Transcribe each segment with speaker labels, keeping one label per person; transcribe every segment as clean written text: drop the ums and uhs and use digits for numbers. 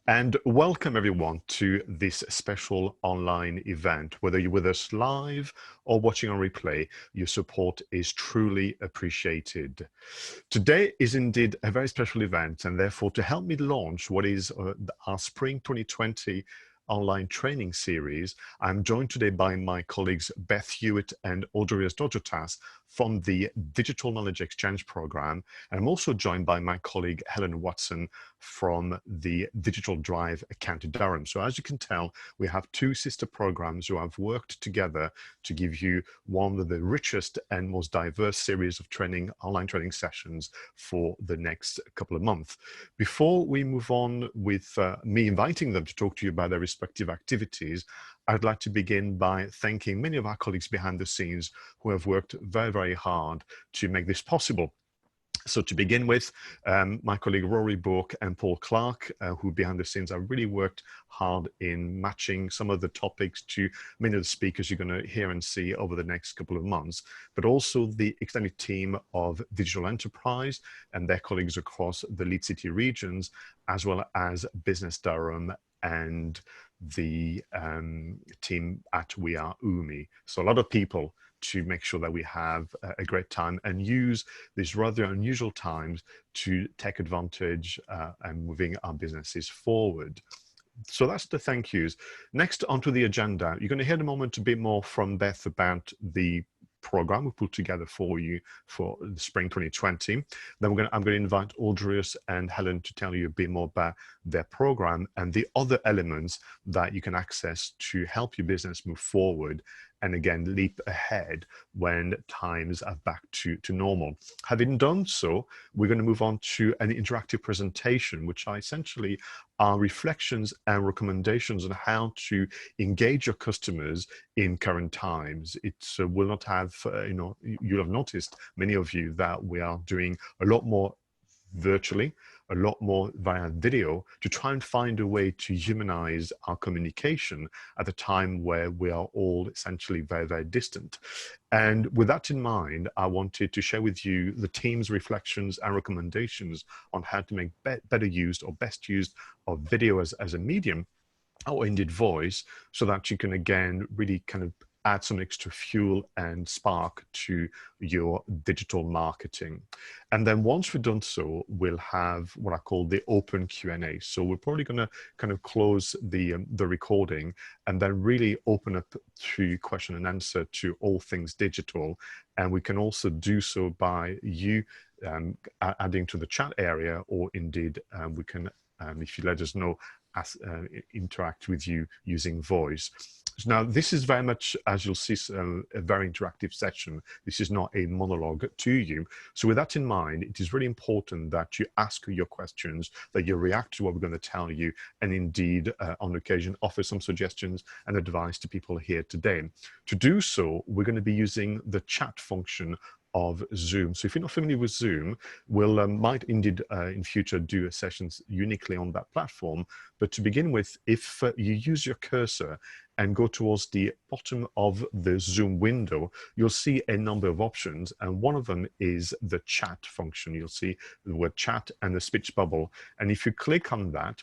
Speaker 1: And welcome everyone to this special online event. Whether you're with us live or watching on replay, your support is truly appreciated. Today is indeed a very special event, and therefore to help me launch what is our Spring 2020 online training series, I'm joined today by my colleagues Beth Hewitt and Audrey's Dojotas from the Digital Knowledge Exchange program. And I'm also joined by my colleague Helen Watson from the Digital Drive County Durham. So as you can tell, we have two sister programs who have worked together to give you one of the richest and most diverse series of online training sessions for the next couple of months. Before we move on with me inviting them to talk to you about their respective activities, I'd like to begin by thanking many of our colleagues behind the scenes who have worked very, very hard to make this possible. So to begin with, my colleague Rory Bourke and Paul Clark, who behind the scenes have really worked hard in matching some of the topics to many of the speakers you're going to hear and see over the next couple of months, but also the extended team of Digital Enterprise and their colleagues across the Lead City regions, as well as Business Durham and the team at We Are UMI. So a lot of people to make sure that we have a great time and use these rather unusual times to take advantage and moving our businesses forward. So that's the thank yous. Next onto the agenda, you're going to hear in a moment a bit more from Beth about the program we put together for you for the spring 2020. Then I'm going to invite Audrey and Helen to tell you a bit more about their program and the other elements that you can access to help your business move forward and again leap ahead when times are back to normal. Having done so, we're going to move on to an interactive presentation, which are essentially are reflections and recommendations on how to engage your customers in current times. It will not have, you'll have noticed, many of you, that we are doing a lot more virtually, a lot more via video to try and find a way to humanize our communication at a time where we are all essentially very, very distant. And with that in mind, I wanted to share with you the team's reflections and recommendations on how to make better use or best use of video as a medium, or indeed voice, so that you can again really kind of add some extra fuel and spark to your digital marketing. And then once we've done so, we'll have what I call the open Q&A. So we're probably going to kind of close the recording and then really open up to question and answer to all things digital. And we can also do so by you adding to the chat area, or indeed we can, if you let us know, interact with you using voice. Now, this is very much, as you'll see, a very interactive session. This is not a monologue to you. So with that in mind, it is really important that you ask your questions, that you react to what we're going to tell you, and indeed, on occasion, offer some suggestions and advice to people here today. To do so, we're going to be using the chat function of Zoom. So if you're not familiar with Zoom, we'll might indeed in future do sessions uniquely on that platform. But to begin with, if you use your cursor and go towards the bottom of the Zoom window, you'll see a number of options. And one of them is the chat function. You'll see the word chat and the speech bubble. And if you click on that,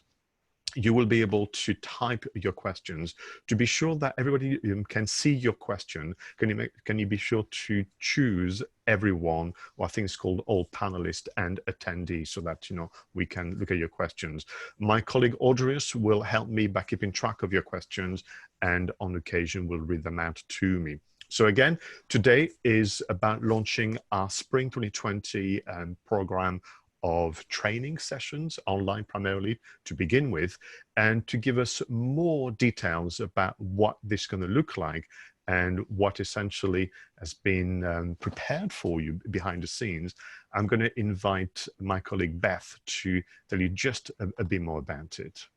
Speaker 1: you will be able to type your questions. To be sure that everybody can see your question, can you be sure to choose everyone, or I think it's called all panelists and attendees, so that we can look at your questions. My colleague Audrey will help me by keeping track of your questions, and on occasion will read them out to me. So again, today is about launching our Spring 2020 program of training sessions, online primarily to begin with, and to give us more details about what this is going to look like and what essentially has been prepared for you behind the scenes. I'm going to invite my colleague Beth to tell you just a bit more about it.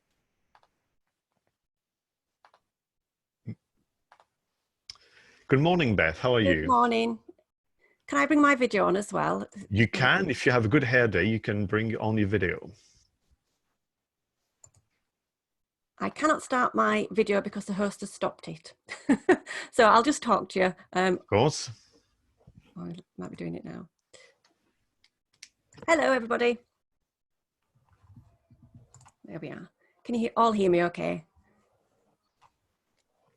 Speaker 1: Good morning, Beth. How are you?
Speaker 2: Good morning. Can I bring my video on as well?
Speaker 1: You can. If you have a good hair day, you can bring on your video.
Speaker 2: I cannot start my video because the host has stopped it. So I'll just talk to you.
Speaker 1: Of course.
Speaker 2: I might be doing it now. Hello, everybody. There we are. Can you all hear me okay?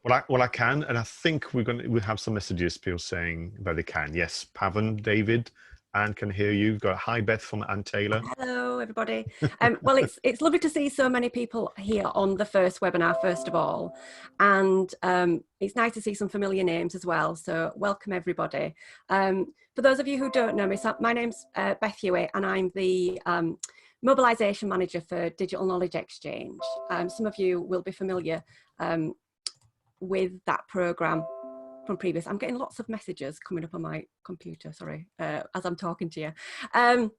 Speaker 1: Well, I can, and I think we have some messages, people saying that they can. Yes, Pavan, David, Anne can hear you. We've got hi Beth from Anne Taylor.
Speaker 2: Hello, everybody. Well, it's lovely to see so many people here on the first webinar, first of all, and it's nice to see some familiar names as well. So welcome everybody. For those of you who don't know me, so my name's Beth Hewitt, and I'm the Mobilisation Manager for Digital Knowledge Exchange. Some of you will be familiar with that program from previous. I'm getting lots of messages coming up on my computer, sorry, as I'm talking to you.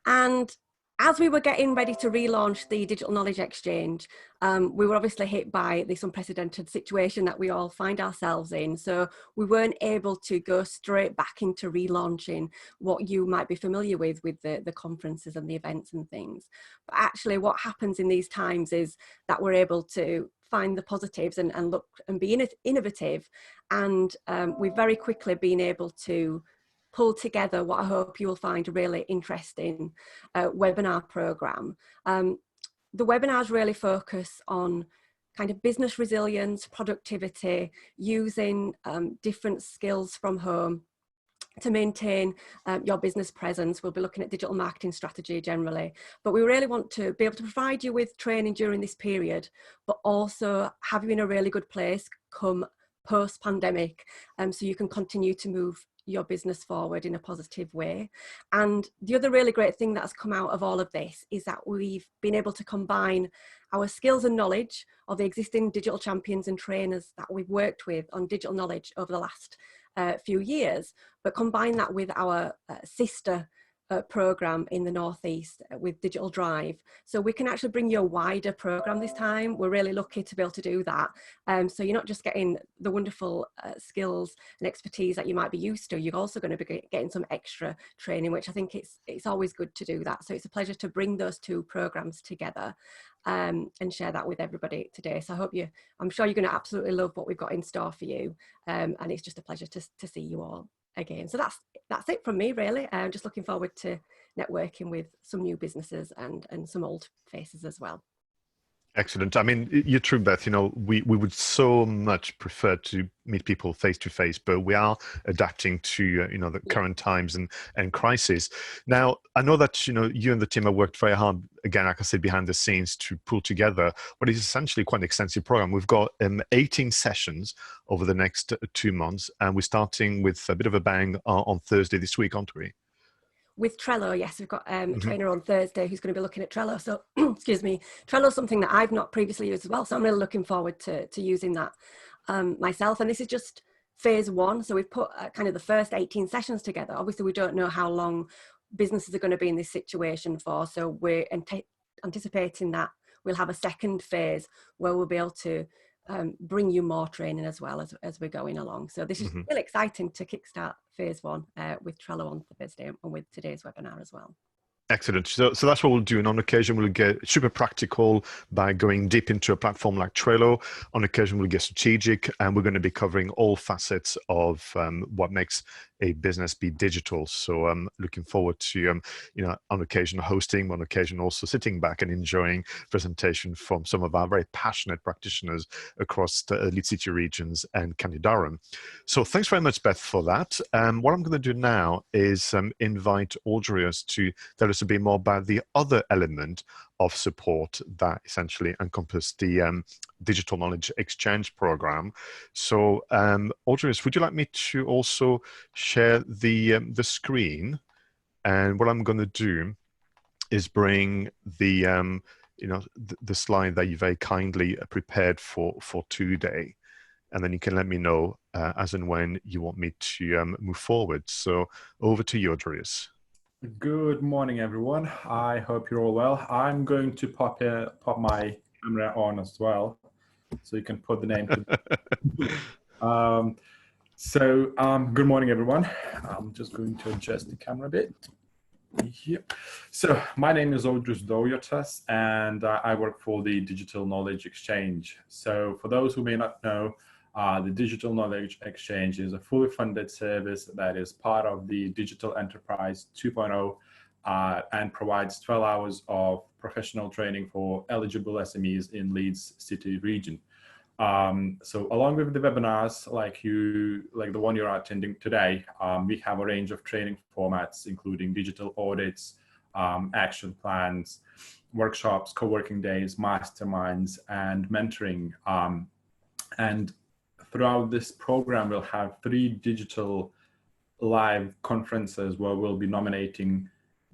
Speaker 2: And as we were getting ready to relaunch the Digital Knowledge Exchange, we were obviously hit by this unprecedented situation that we all find ourselves in. So we weren't able to go straight back into relaunching what you might be familiar with the conferences and the events and things. But actually what happens in these times is that we're able to find the positives and look and be innovative. And we've very quickly been able to pull together what I hope you will find a really interesting webinar program. The webinars really focus on kind of business resilience, productivity, using different skills from home to maintain your business presence. We'll be looking at digital marketing strategy generally, but we really want to be able to provide you with training during this period, but also have you in a really good place come post-pandemic, so you can continue to move your business forward in a positive way. And the other really great thing that has come out of all of this is that we've been able to combine our skills and knowledge of the existing digital champions and trainers that we've worked with on digital knowledge over the last few years, but combine that with our sister program in the Northeast with Digital Drive. So we can actually bring you a wider program this time. We're really lucky to be able to do that. So you're not just getting the wonderful skills and expertise that you might be used to, you're also going to be getting some extra training, which I think it's always good to do that. So it's a pleasure to bring those two programs together and share that with everybody today. So I'm sure you're going to absolutely love what we've got in store for you. And it's just a pleasure to see you all again. So that's it from me, really. I'm just looking forward to networking with some new businesses and some old faces as well.
Speaker 1: Excellent. I mean, you're true, Beth. You know, we would so much prefer to meet people face to face, but we are adapting to the current times and crisis. Now, I know that you and the team have worked very hard, again, like I said, behind the scenes to pull together what is essentially quite an extensive program. We've got 18 sessions over the next 2 months, and we're starting with a bit of a bang on Thursday this week, aren't we?
Speaker 2: With Trello, yes, we've got a trainer on Thursday who's going to be looking at Trello. So, excuse me, Trello is something that I've not previously used as well. So I'm really looking forward to using that myself. And this is just phase one. So we've put kind of the first 18 sessions together. Obviously, we don't know how long businesses are going to be in this situation for. So we're anticipating that we'll have a second phase where we'll be able to bring you more training as well as we're going along. So this is really exciting to kickstart phase one with Trello on Thursday and with today's webinar as well.
Speaker 1: Excellent. So that's what we'll do. And on occasion, we'll get super practical by going deep into a platform like Trello. On occasion, we'll get strategic, and we're going to be covering all facets of what makes a business be digital. So I'm looking forward to, on occasion hosting, on occasion also sitting back and enjoying presentation from some of our very passionate practitioners across the Lead City regions and County Durham. So thanks very much, Beth, for that. What I'm going to do now is invite Audrey to tell us a bit more about the other element of support that essentially encompass the Digital Knowledge Exchange program. So Audrey, would you like me to also share the screen? And what I'm going to do is bring the the slide that you very kindly prepared for today, and then you can let me know as and when you want me to move forward. So over to you, Audrey.
Speaker 3: Good morning, everyone. I hope you're all well. I'm going to pop my camera on as well, so you can put the name. Good morning, everyone. I'm just going to adjust the camera a bit. Here. So my name is Audrey Doyotas, and I work for the Digital Knowledge Exchange. So for those who may not know, the Digital Knowledge Exchange is a fully funded service that is part of the Digital Enterprise 2.0 and provides 12 hours of professional training for eligible SMEs in Leeds City region. So along with the webinars like the one you're attending today, we have a range of training formats, including digital audits, action plans, workshops, co-working days, masterminds, and mentoring. And throughout this program, we'll have 3 digital live conferences where we'll be nominating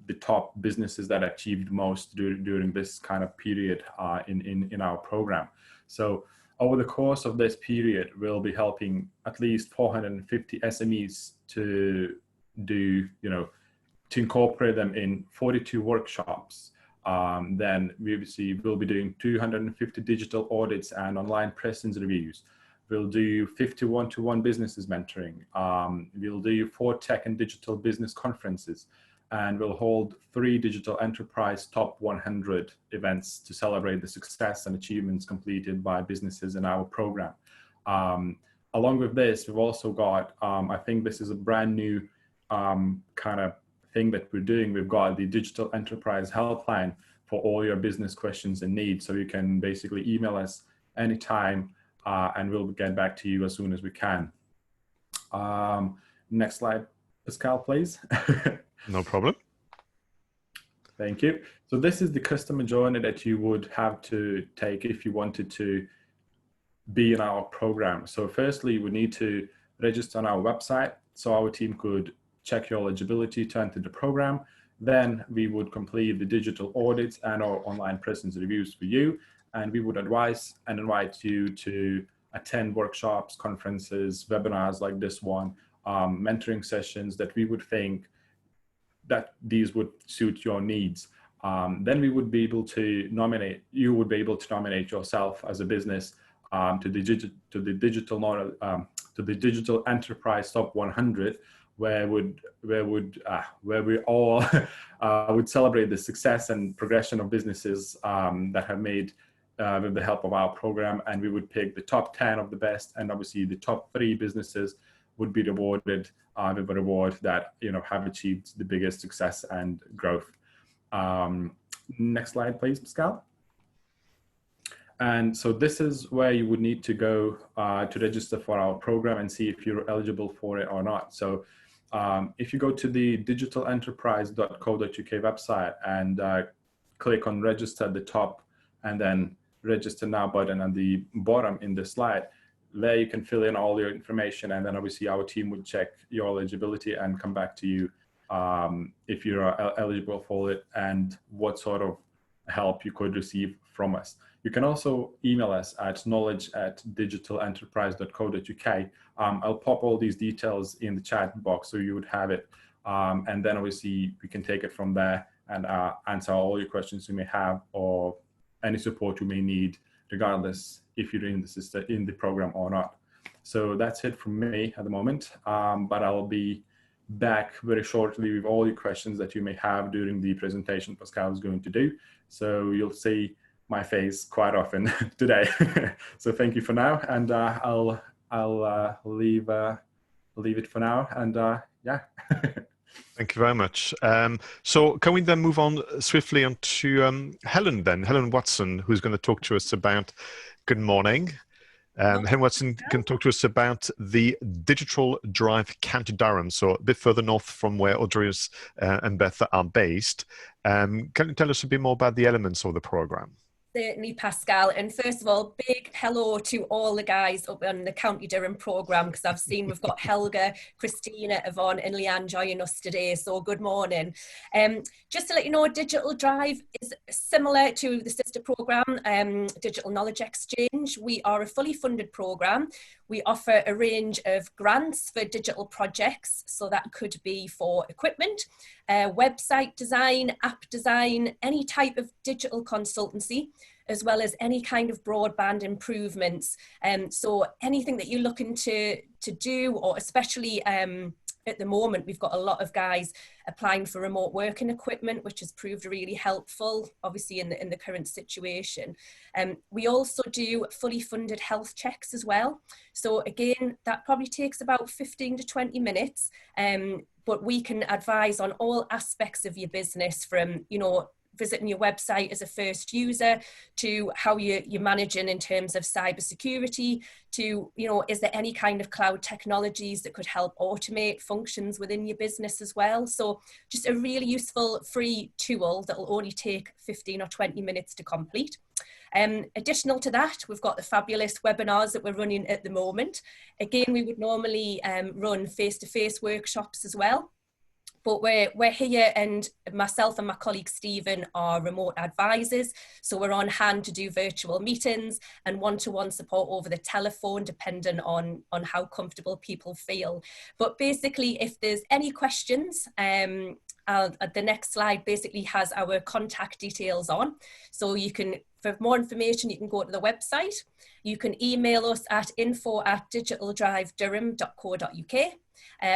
Speaker 3: the top businesses that achieved most during this kind of period in our program. So over the course of this period, we'll be helping at least 450 SMEs to do, to incorporate them in 42 workshops. Then we'll be doing 250 digital audits and online presence reviews. We'll do 50 one-to-one businesses mentoring. We'll do 4 tech and digital business conferences. And we'll hold 3 digital enterprise top 100 events to celebrate the success and achievements completed by businesses in our program. Along with this, we've also got, I think this is a brand new kind of thing that we're doing. We've got the digital enterprise helpline for all your business questions and needs. So you can basically email us anytime and we'll get back to you as soon as we can. Next slide, Pascal, please.
Speaker 1: No problem.
Speaker 3: Thank you. So this is the customer journey that you would have to take if you wanted to be in our program. So firstly, you would need to register on our website so our team could check your eligibility to enter the program. Then we would complete the digital audits and our online presence reviews for you. And we would advise and invite you to attend workshops, conferences, webinars like this one, mentoring sessions that we would think that these would suit your needs. Then we would be able to nominate, you would be able to nominate yourself as a business to the digital enterprise top 100, where we all would celebrate the success and progression of businesses that have made with the help of our program, and we would pick the top 10 of the best, and obviously the top 3 businesses would be rewarded with a reward that have achieved the biggest success and growth. Next slide, please, Pascal. And so this is where you would need to go to register for our program and see if you're eligible for it or not. So if you go to the digitalenterprise.co.uk website and click on register at the top and then register now button at the bottom in the slide, there you can fill in all your information, and then obviously our team would check your eligibility and come back to you if you're eligible for it and what sort of help you could receive from us. You can also email us at knowledge@digitalenterprise.co.uk. I'll pop all these details in the chat box so you would have it, and then obviously we can take it from there and answer all your questions you may have or any support you may need, regardless if you're in the program or not. So that's it from me at the moment, but I'll be back very shortly with all your questions that you may have during the presentation Pascal is going to do. So you'll see my face quite often today. So thank you for now, and I'll leave it for now, and yeah.
Speaker 1: Thank you very much. So can we then move on swiftly on to Helen then, Helen Watson, who's going to talk to us about, good morning. Helen Watson can talk to us about the Digital Drive County Durham, so a bit further north from where Audrey's and Beth are based. Can you tell us a bit more about the elements of the program?
Speaker 4: Certainly, Pascal. And first of all, big hello to all the guys up on the County Durham programme, because I've seen we've got Helga, Christina, Yvonne and Leanne joining us today. So good morning. Just to let you know, Digital Drive is similar to the sister programme, Digital Knowledge Exchange. We are a fully funded programme. We offer a range of grants for digital projects. So that could be for equipment, website design, app design, any type of digital consultancy, as well as any kind of broadband improvements. So anything that you're looking to do, or especially at the moment, we've got a lot of guys applying for remote working equipment, which has proved really helpful, obviously in the current situation. We also do fully funded health checks as well. So again, that probably takes about 15 to 20 minutes, but we can advise on all aspects of your business, from, you know, visiting your website as a first user, to how you're managing in terms of cybersecurity, to, you know, is there any kind of cloud technologies that could help automate functions within your business as well. So just a really useful free tool that will only take 15 or 20 minutes to complete. Additional to that, we've got the fabulous webinars that we're running at the moment. Again, we would normally run face-to-face workshops as well. But we're here, and myself and my colleague Stephen are remote advisors. So we're on hand to do virtual meetings and one-to-one support over the telephone, depending on how comfortable people feel. But basically, if there's any questions, the next slide basically has our contact details on. So you can, for more information, you can go to the website. You can email us at info@digitaldrivedurham.co.uk.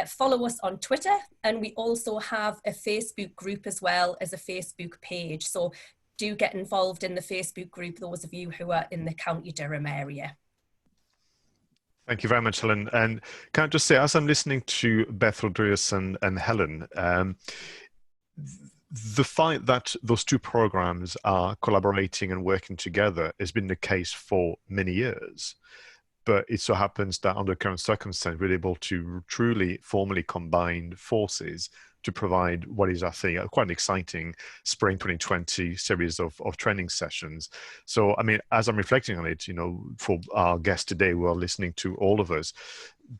Speaker 4: Follow us on Twitter, and we also have a Facebook group as well as a Facebook page. So do get involved in the Facebook group, those of you who are in the County Durham area.
Speaker 1: Thank you very much, Helen. And can I just say, as I'm listening to Beth Rodriguez and Helen, the fact that those two programs are collaborating and working together has been the case for many years. But it so happens that under current circumstances, we're able to truly formally combine forces to provide what is, I think, quite an exciting Spring 2020 series of training sessions. So, I mean, as I'm reflecting on it, you know, for our guests today who are listening to all of us,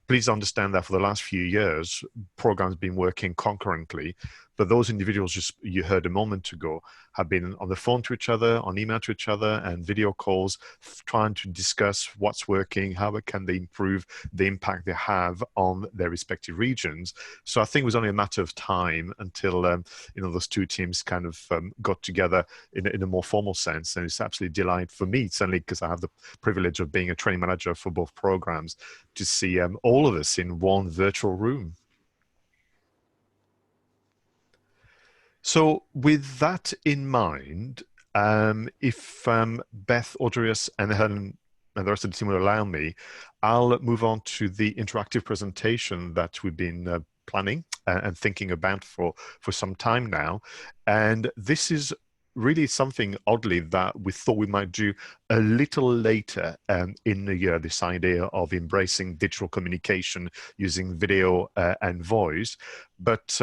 Speaker 1: please understand that for the last few years, programs have been working concurrently, but those individuals you heard a moment ago have been on the phone to each other, on email to each other, and video calls, trying to discuss what's working, how can they improve the impact they have on their respective regions. So I think it was only a matter of time until you know, those two teams kind of got together in a more formal sense, and it's absolutely a delight for me, certainly because I have the privilege of being a training manager for both programs, to see all of us in one virtual room. So with that in mind, if Beth, Audrius, and Helen and the rest of the team will allow me, I'll move on to the interactive presentation that we've been planning and thinking about for some time now. And this is really something, oddly, that we thought we might do a little later in the year, this idea of embracing digital communication using video and voice. But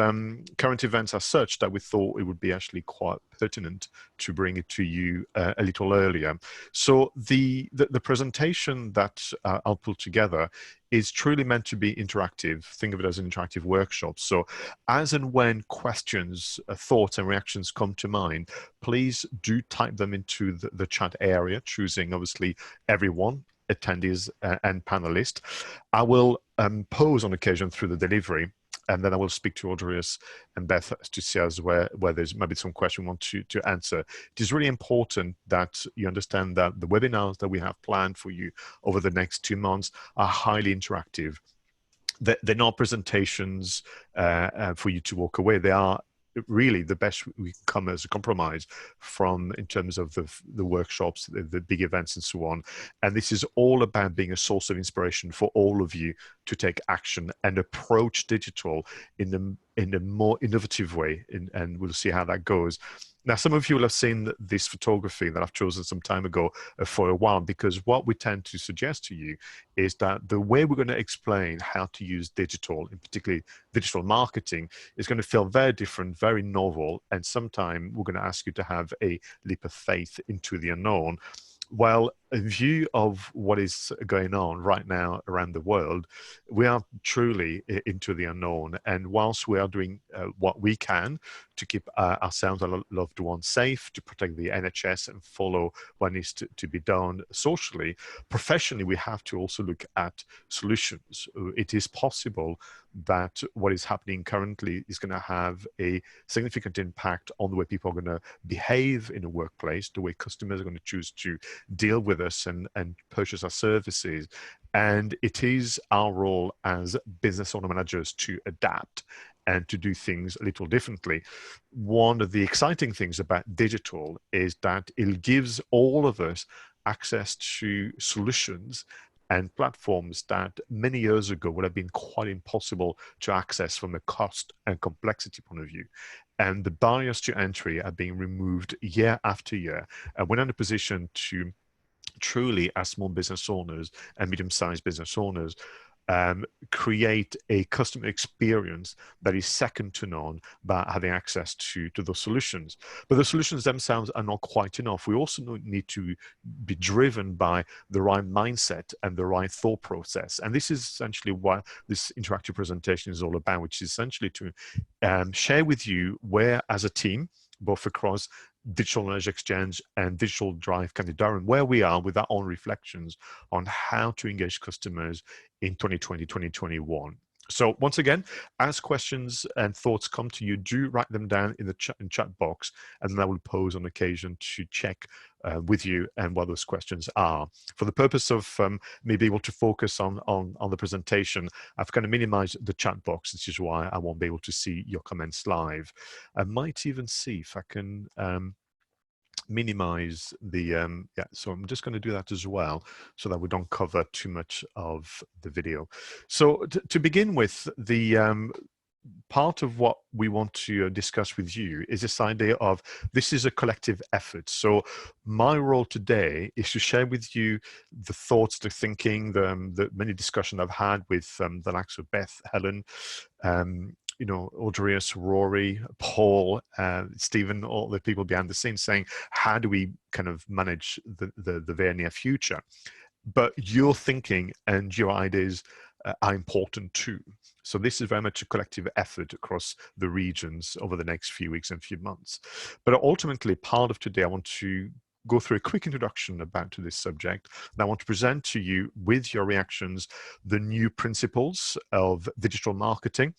Speaker 1: current events are such that we thought it would be actually quite pertinent to bring it to you a little earlier. So the presentation that I'll pull together is truly meant to be interactive. Think of it as an interactive workshop. So as and when questions, thoughts and reactions come to mind, please do type them into the chat area, choosing obviously everyone, attendees and panelists. I will pose on occasion through the delivery, and then I will speak to Audrius and Beth to see as where there's maybe some question we want to answer. It is really important that you understand that the webinars that we have planned for you over the next 2 months are highly interactive. They're not presentations for you to walk away. They are really the best we can come as a compromise from in terms of the workshops, the big events and so on. And this is all about being a source of inspiration for all of you to take action and approach digital in a more innovative way. And we'll see how that goes. Now, some of you will have seen this photography that I've chosen some time ago for a while, because what we tend to suggest to you is that the way we're going to explain how to use digital, in particularly digital marketing, is going to feel very different, very novel, and sometime we're going to ask you to have a leap of faith into the unknown. Well, in view of what is going on right now around the world, we are truly into the unknown. And whilst we are doing what we can to keep ourselves and our loved ones safe, to protect the NHS and follow what needs to be done socially, professionally, we have to also look at solutions. It is possible that what is happening currently is going to have a significant impact on the way people are going to behave in a workplace, the way customers are going to choose to deal with us and purchase our services. And it is our role as business owner managers to adapt and to do things a little differently. One of the exciting things about digital is that it gives all of us access to solutions and platforms that many years ago would have been quite impossible to access from a cost and complexity point of view. And the barriers to entry are being removed year after year. And we're in a position to truly, as small business owners and medium-sized business owners, create a customer experience that is second to none by having access to those solutions. But the solutions themselves are not quite enough. We also need to be driven by the right mindset and the right thought process. And this is essentially what this interactive presentation is all about, which is essentially to share with you where, as a team, both across Digital Knowledge Exchange and Digital Drive County Durham, where we are with our own reflections on how to engage customers in 2020, 2021. So once again, as questions and thoughts come to you, do write them down in the chat box, and then I will pose on occasion to check with you and what those questions are. For the purpose of me being able to focus on the presentation, I've kind of minimized the chat box, which is why I won't be able to see your comments live. I might even see if I can minimize the so I'm just going to do that as well, so that we don't cover too much of the video. So to begin with, the part of what we want to discuss with you is this idea of this is a collective effort. So my role today is to share with you the thoughts, the thinking, the many discussions I've had with the likes of Beth, Helen, you know, Audrius, Rory, Paul, Stephen, all the people behind the scenes, saying, how do we kind of manage the very near future? But your thinking and your ideas are important too. So this is very much a collective effort across the regions over the next few weeks and few months. But ultimately, part of today, I want to go through a quick introduction to this subject. And I want to present to you, with your reactions, the new principles of digital marketing.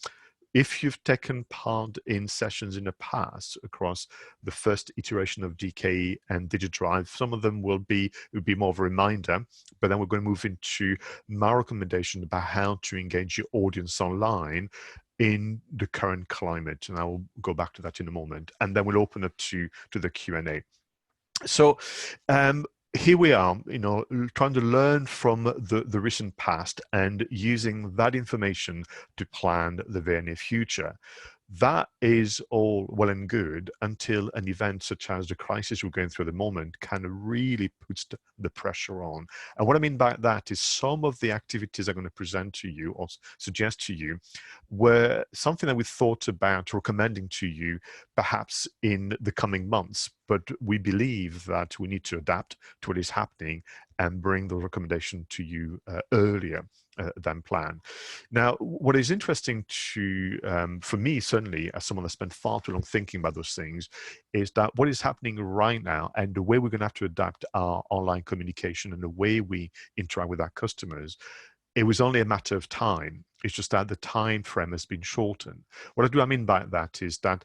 Speaker 1: If you've taken part in sessions in the past across the first iteration of DKE and DigiDrive, some of them will be more of a reminder, but then we're going to move into my recommendation about how to engage your audience online in the current climate. And I will go back to that in a moment. And then we'll open up to the Q&A. So here we are, you know, trying to learn from the recent past and using that information to plan the very near future. That is all well and good until an event such as the crisis we're going through at the moment kind of really puts the pressure on. And what I mean by that is some of the activities I'm going to present to you or suggest to you were something that we thought about recommending to you perhaps in the coming months, but we believe that we need to adapt to what is happening and bring the recommendation to you earlier than planned. Now, what is interesting for me, certainly, as someone that spent far too long thinking about those things, is that what is happening right now and the way we're going to have to adapt our online communication and the way we interact with our customers, it was only a matter of time. It's just that the time frame has been shortened. What do I mean by that is that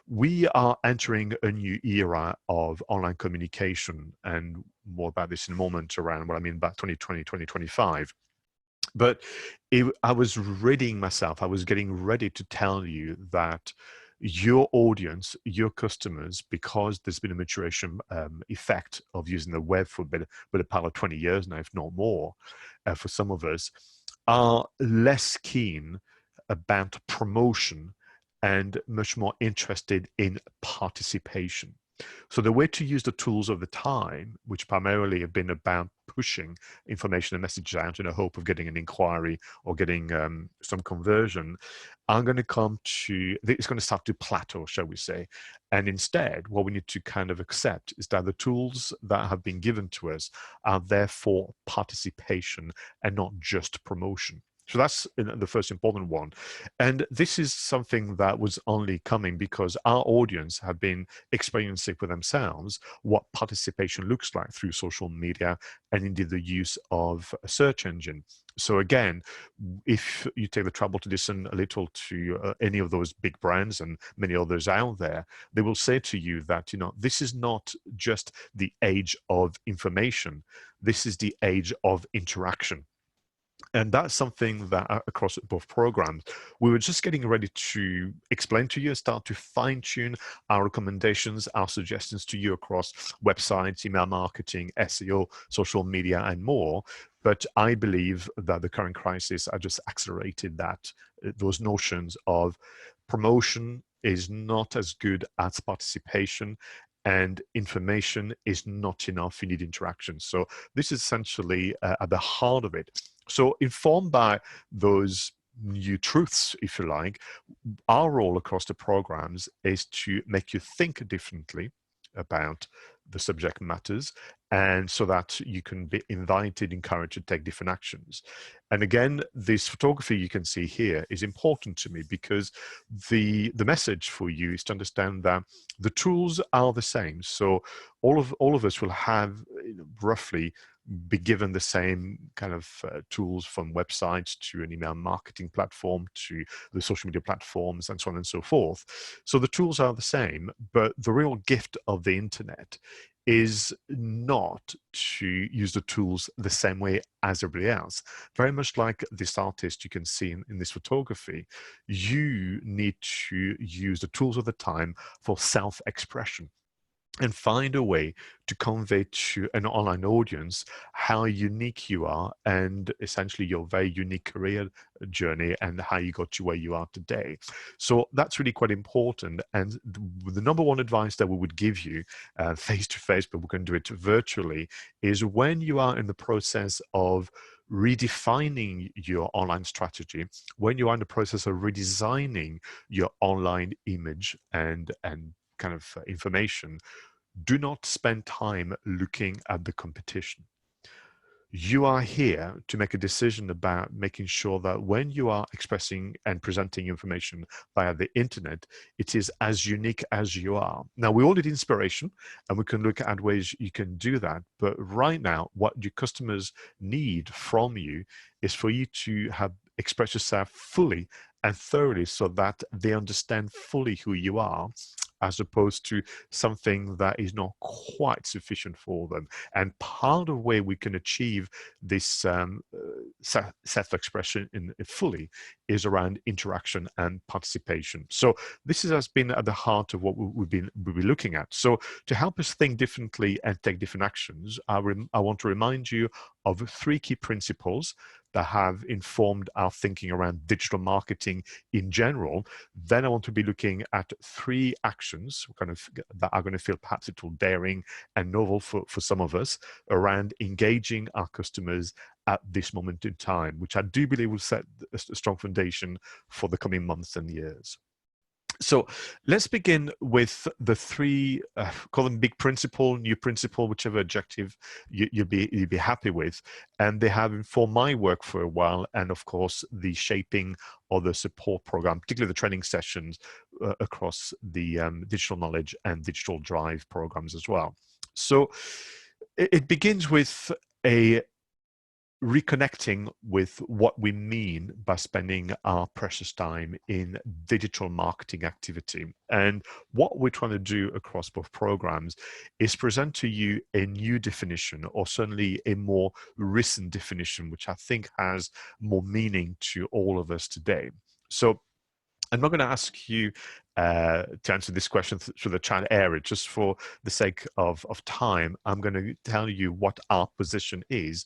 Speaker 1: we are entering a new era of online communication, and more about this in a moment around what I mean by 2020, 2025. But I was readying myself. I was getting ready to tell you that your audience, your customers, because there's been a maturation effect of using the web for a part of 20 years now, if not more, for some of us, are less keen about promotion and much more interested in participation. So the way to use the tools of the time, which primarily have been about pushing information and messages out in a hope of getting an inquiry or getting some conversion, it's going to start to plateau, shall we say. And instead, what we need to kind of accept is that the tools that have been given to us are there for participation and not just promotion. So that's the first important one. And this is something that was only coming because our audience have been experiencing for themselves what participation looks like through social media and indeed the use of a search engine. So again, if you take the trouble to listen a little to any of those big brands and many others out there, they will say to you that, this is not just the age of information. This is the age of interaction. And that's something that across both programs, we were just getting ready to explain to you and start to fine tune our recommendations, our suggestions to you across websites, email marketing, SEO, social media, and more. But I believe that the current crisis has just accelerated those notions of promotion is not as good as participation, and information is not enough. You need interaction. So this is essentially at the heart of it. So informed by those new truths, if you like, our role across the programs is to make you think differently about the subject matters, and so that you can be invited, encouraged to take different actions. And again, this photography you can see here is important to me because the message for you is to understand that the tools are the same. So all of us will have roughly be given the same kind of tools, from websites to an email marketing platform to the social media platforms and so on and so forth. So the tools are the same, but the real gift of the internet is not to use the tools the same way as everybody else. Very much like this artist you can see in this photography, you need to use the tools of the time for self-expression and find a way to convey to an online audience how unique you are and essentially your very unique career journey and how you got to where you are today. So that's really quite important. And the number one advice that we would give you face to face, but we can do it virtually, is when you are in the process of redefining your online strategy, when you are in the process of redesigning your online image and kind of information, do not spend time looking at the competition. You are here to make a decision about making sure that when you are expressing and presenting information via the internet, it is as unique as you are. Now, we all need inspiration, and we can look at ways you can do that. But right now, what your customers need from you is for you to express yourself fully and thoroughly so that they understand fully who you are, as opposed to something that is not quite sufficient for them. And part of the way we can achieve this self-expression fully is around interaction and participation. So this has been at the heart of what we'll be looking at. So to help us think differently and take different actions, I want to remind you of 3 key principles that have informed our thinking around digital marketing in general. Then I want to be looking at 3 actions that are going to feel perhaps a little daring and novel for some of us around engaging our customers at this moment in time, which I do believe will set a strong foundation for the coming months and years. So let's begin with the 3, call them big principle, new principle, whichever adjective you'd be happy with. And they have informed my work for a while, and of course the shaping of the support program, particularly the training sessions across the digital knowledge and digital drive programs as well. So it begins with a reconnecting with what we mean by spending our precious time in digital marketing activity. And what we're trying to do across both programs is present to you a new definition, or certainly a more recent definition, which I think has more meaning to all of us today. So I'm not going to ask you to answer this question through the chat area. Just for the sake of time, I'm going to tell you what our position is.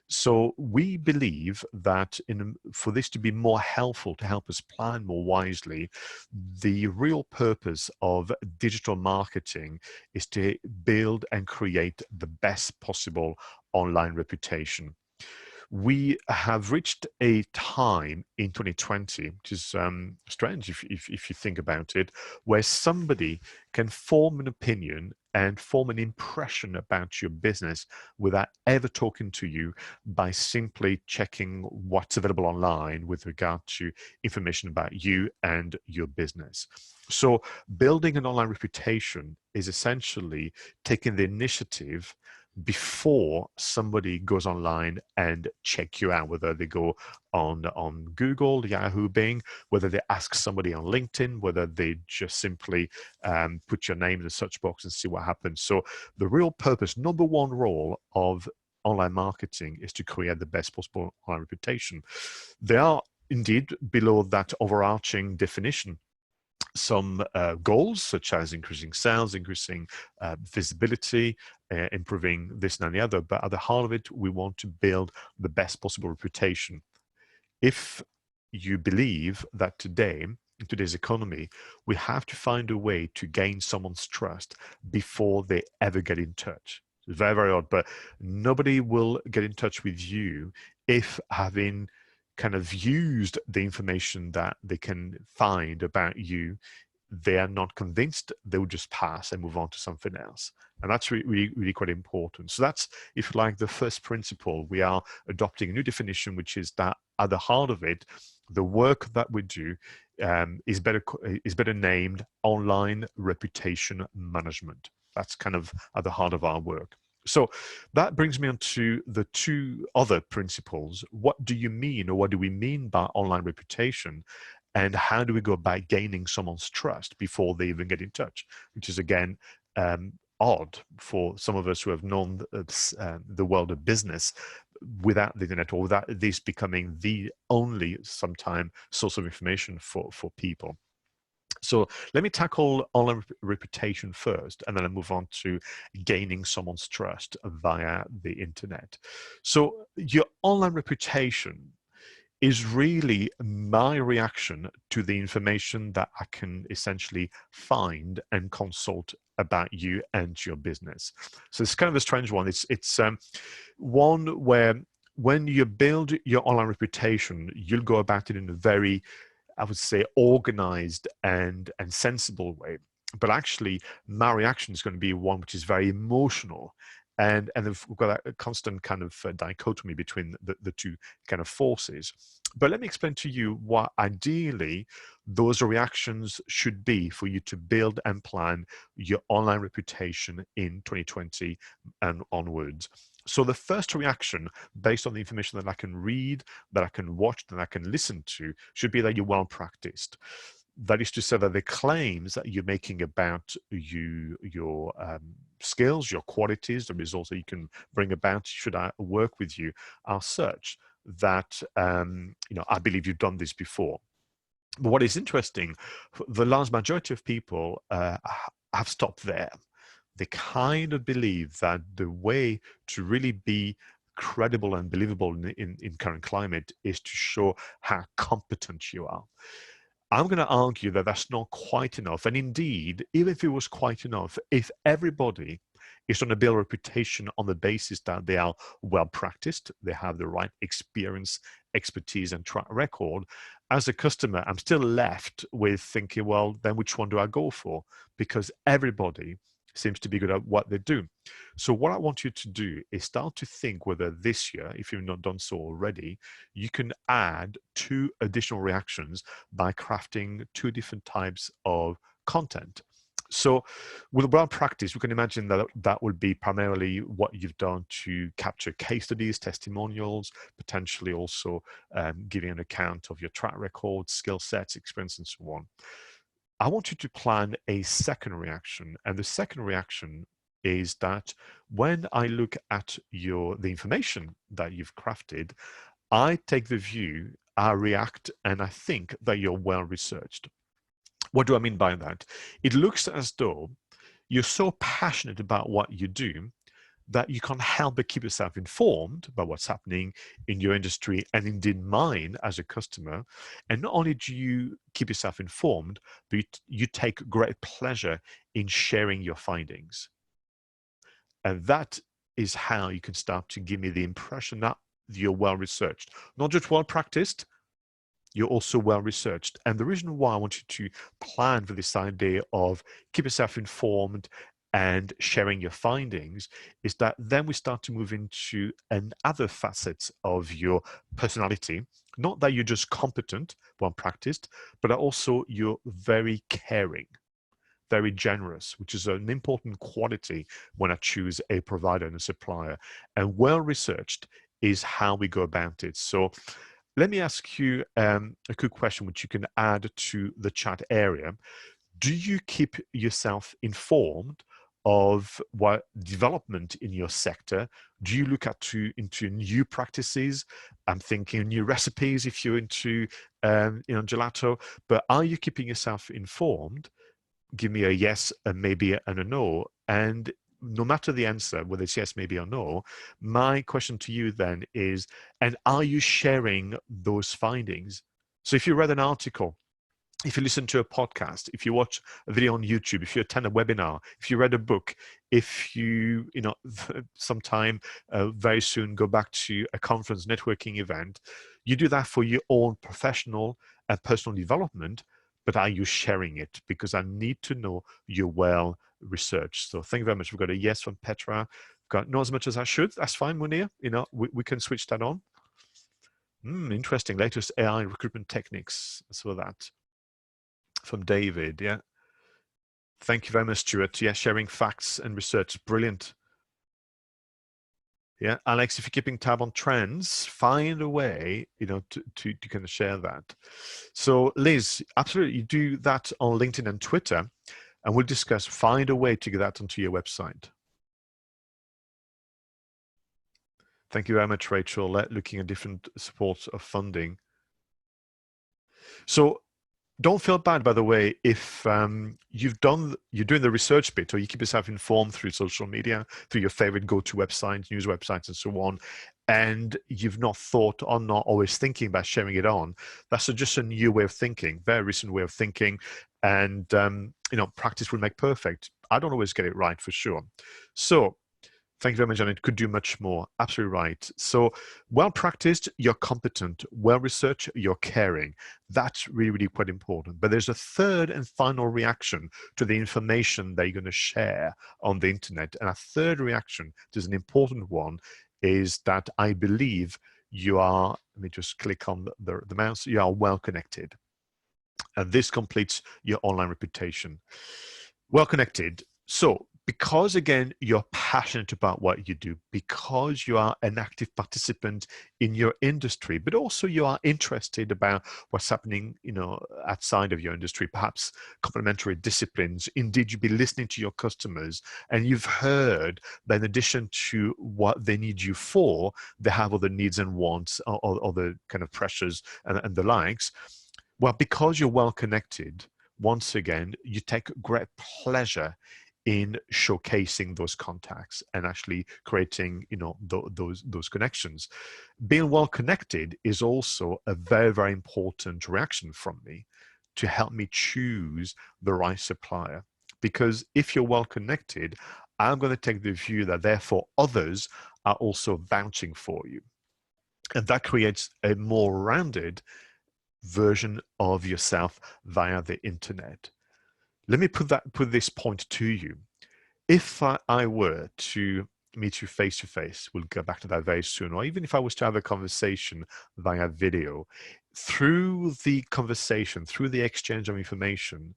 Speaker 1: So we believe that for this to be more helpful, to help us plan more wisely, the real purpose of digital marketing is to build and create the best possible online reputation. We have reached a time in 2020, which is strange if you think about it, where somebody can form an opinion and form an impression about your business without ever talking to you by simply checking what's available online with regard to information about you and your business. So building an online reputation is essentially taking the initiative before somebody goes online and check you out, whether they go on Google, Yahoo, Bing, whether they ask somebody on LinkedIn, whether they just simply put your name in the search box and see what happens. So the real purpose, number one role of online marketing is to create the best possible online reputation. There are indeed below that overarching definition some goals, such as increasing sales, increasing visibility, improving this and the other. But at the heart of it, we want to build the best possible reputation. If you believe that today, in today's economy, we have to find a way to gain someone's trust before they ever get in touch. It's very, very odd, but nobody will get in touch with you if, having kind of used the information that they can find about you, they are not convinced, they will just pass and move on to something else. And that's really quite important. So that's, if you like, the first principle. We are adopting a new definition, which is that at the heart of it, the work that we do is better named online reputation management. That's kind of at the heart of our work. So that brings me on to the two other principles. What do you mean, or what do we mean by online reputation? And how do we go about gaining someone's trust before they even get in touch? Which is, again, odd for some of us who have known the world of business without the internet, or without this becoming the only sometime source of information for people. So let me tackle online reputation first, and then I'll move on to gaining someone's trust via the internet. So your online reputation is really my reaction to the information that I can essentially find and consult about you and your business. So it's kind of a strange one. It's one where when you build your online reputation, you'll go about it in a very, I would say, organized and sensible way. But actually, my reaction is going to be one which is very emotional. And we've got a constant kind of dichotomy between the two kind of forces. But let me explain to you what ideally those reactions should be for you to build and plan your online reputation in 2020 and onwards. So the first reaction, based on the information that I can read, that I can watch, that I can listen to, should be that you're well practiced. That is to say that the claims that you're making about your skills, your qualities, the results that you can bring about should I work with you, are such that I believe you've done this before. But what is interesting, the large majority of people have stopped there. They kind of believe that the way to really be credible and believable in current climate is to show how competent you are. I'm going to argue that that's not quite enough. And indeed, even if it was quite enough, if everybody is going to build a reputation on the basis that they are well practiced, they have the right experience, expertise, and track record, as a customer, I'm still left with thinking, well, then which one do I go for? Because everybody seems to be good at what they do. So what I want you to do is start to think whether this year, if you've not done so already, you can add 2 additional reactions by crafting 2 different types of content. So with well practice, we can imagine that that would be primarily what you've done to capture case studies, testimonials, potentially also giving an account of your track record, skill sets, experience, and so on. I want you to plan a second reaction. And the second reaction is that when I look at the information that you've crafted, I take the view, I react, and I think that you're well researched. What do I mean by that? It looks as though you're so passionate about what you do that you can't help but keep yourself informed about what's happening in your industry and indeed mine as a customer. And not only do you keep yourself informed, but you take great pleasure in sharing your findings. And that is how you can start to give me the impression that you're well researched, not just well practiced, you're also well researched. And the reason why I want you to plan for this idea of keep yourself informed and sharing your findings, is that then we start to move into another facet of your personality. Not that you're just competent, well practiced, but also you're very caring, very generous, which is an important quality when I choose a provider and a supplier. And well-researched is how we go about it. So let me ask you a quick question, which you can add to the chat area. Do you keep yourself informed of what development in your sector? Do you look into new practices? I'm thinking new recipes if you're into gelato, but are you keeping yourself informed? Give me a yes, a maybe, and a no. And no matter the answer, whether it's yes, maybe, or no, my question to you then is, and are you sharing those findings? So if you read an article, if you listen to a podcast, if you watch a video on YouTube, if you attend a webinar, if you read a book, if you, sometime very soon go back to a conference networking event, you do that for your own professional and personal development, but are you sharing it? Because I need to know you're well researched. So thank you very much. We've got a yes from Petra. Got not as much as I should. That's fine, Munir. We can switch that on. Interesting. Latest AI recruitment techniques. So that. From David, yeah. Thank you very much, Stuart. Yeah, sharing facts and research, brilliant. Yeah, Alex, if you're keeping tab on trends, find a way, to kind of share that. So Liz, absolutely, you do that on LinkedIn and Twitter, and we'll discuss, find a way to get that onto your website. Thank you very much, Rachel, looking at different supports of funding. So don't feel bad, by the way, if you're doing the research bit, or you keep yourself informed through social media, through your favorite go-to websites, news websites, and so on, and you've not thought or not always thinking about sharing it on. That's just a new way of thinking, very recent way of thinking, and practice will make perfect. I don't always get it right, for sure. So thank you very much, and it could do much more. Absolutely right. So well practiced, you're competent. Well researched, you're caring. That's really, really quite important. But there's a third and final reaction to the information that you're going to share on the internet. And a third reaction, which is an important one, is that I believe you are, let me just click on the mouse, you are well connected. And this completes your online reputation. Well connected. So because, again, you're passionate about what you do, because you are an active participant in your industry, but also you are interested about what's happening, outside of your industry, perhaps complementary disciplines. Indeed, you've been listening to your customers, and you've heard that in addition to what they need you for, they have other needs and wants, or other kind of pressures and the likes. Well, because you're well connected, once again, you take great pleasure in showcasing those contacts and actually creating, those connections. Being well connected is also a very, very important reaction from me to help me choose the right supplier. Because if you're well connected, I'm going to take the view that therefore others are also vouching for you. And that creates a more rounded version of yourself via the internet. Let me put this point to you. If I were to meet you face to face, we'll go back to that very soon, or even if I was to have a conversation via video, through the conversation, through the exchange of information,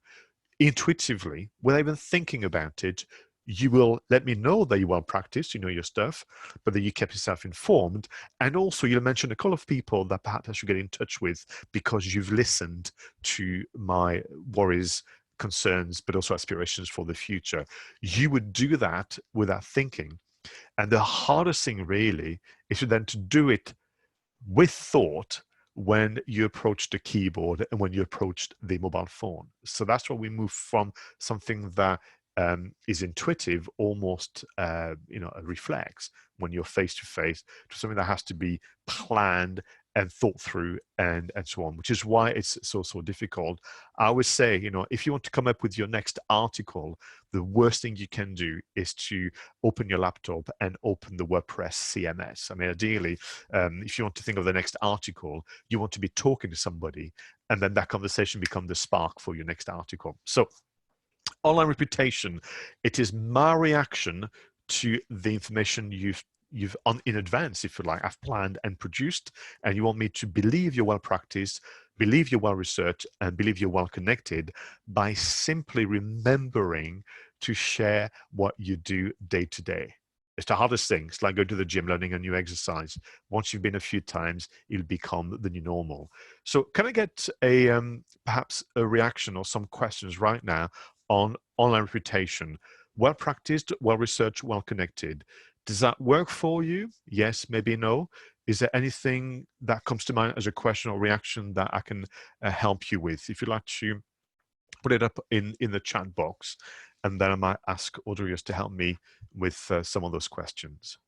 Speaker 1: intuitively, without even thinking about it, you will let me know that you're well practiced, you know your stuff, but that you kept yourself informed. And also you'll mention a couple of people that perhaps I should get in touch with because you've listened to my worries, concerns, but also aspirations for the future. You would do that without thinking. And the hardest thing really is then to do it with thought when you approach the keyboard and when you approach the mobile phone. So that's where we move from something that is intuitive, almost a reflex when you're face to face, to something that has to be planned and thought through and so on, which is why it's so difficult. I would say, if you want to come up with your next article, the worst thing you can do is to open your laptop and open the WordPress CMS. I mean, ideally, if you want to think of the next article, you want to be talking to somebody, and then that conversation becomes the spark for your next article. So Online reputation, it is my reaction to the information you've on in advance, if you like, I've planned and produced, and you want me to believe you're well practiced, believe you're well researched, and believe you're well connected by simply remembering to share what you do day to day. It's the hardest thing. It's like going to the gym, learning a new exercise. Once you've been a few times, it'll become the new normal. So can I get a perhaps a reaction or some questions right now on online reputation? Well practiced, well researched, well connected. Does that work for you? Yes, maybe no. Is there anything that comes to mind as a question or reaction that I can help you with? If you'd like to put it up in the chat box, and then I might ask Audrius to help me with some of those questions.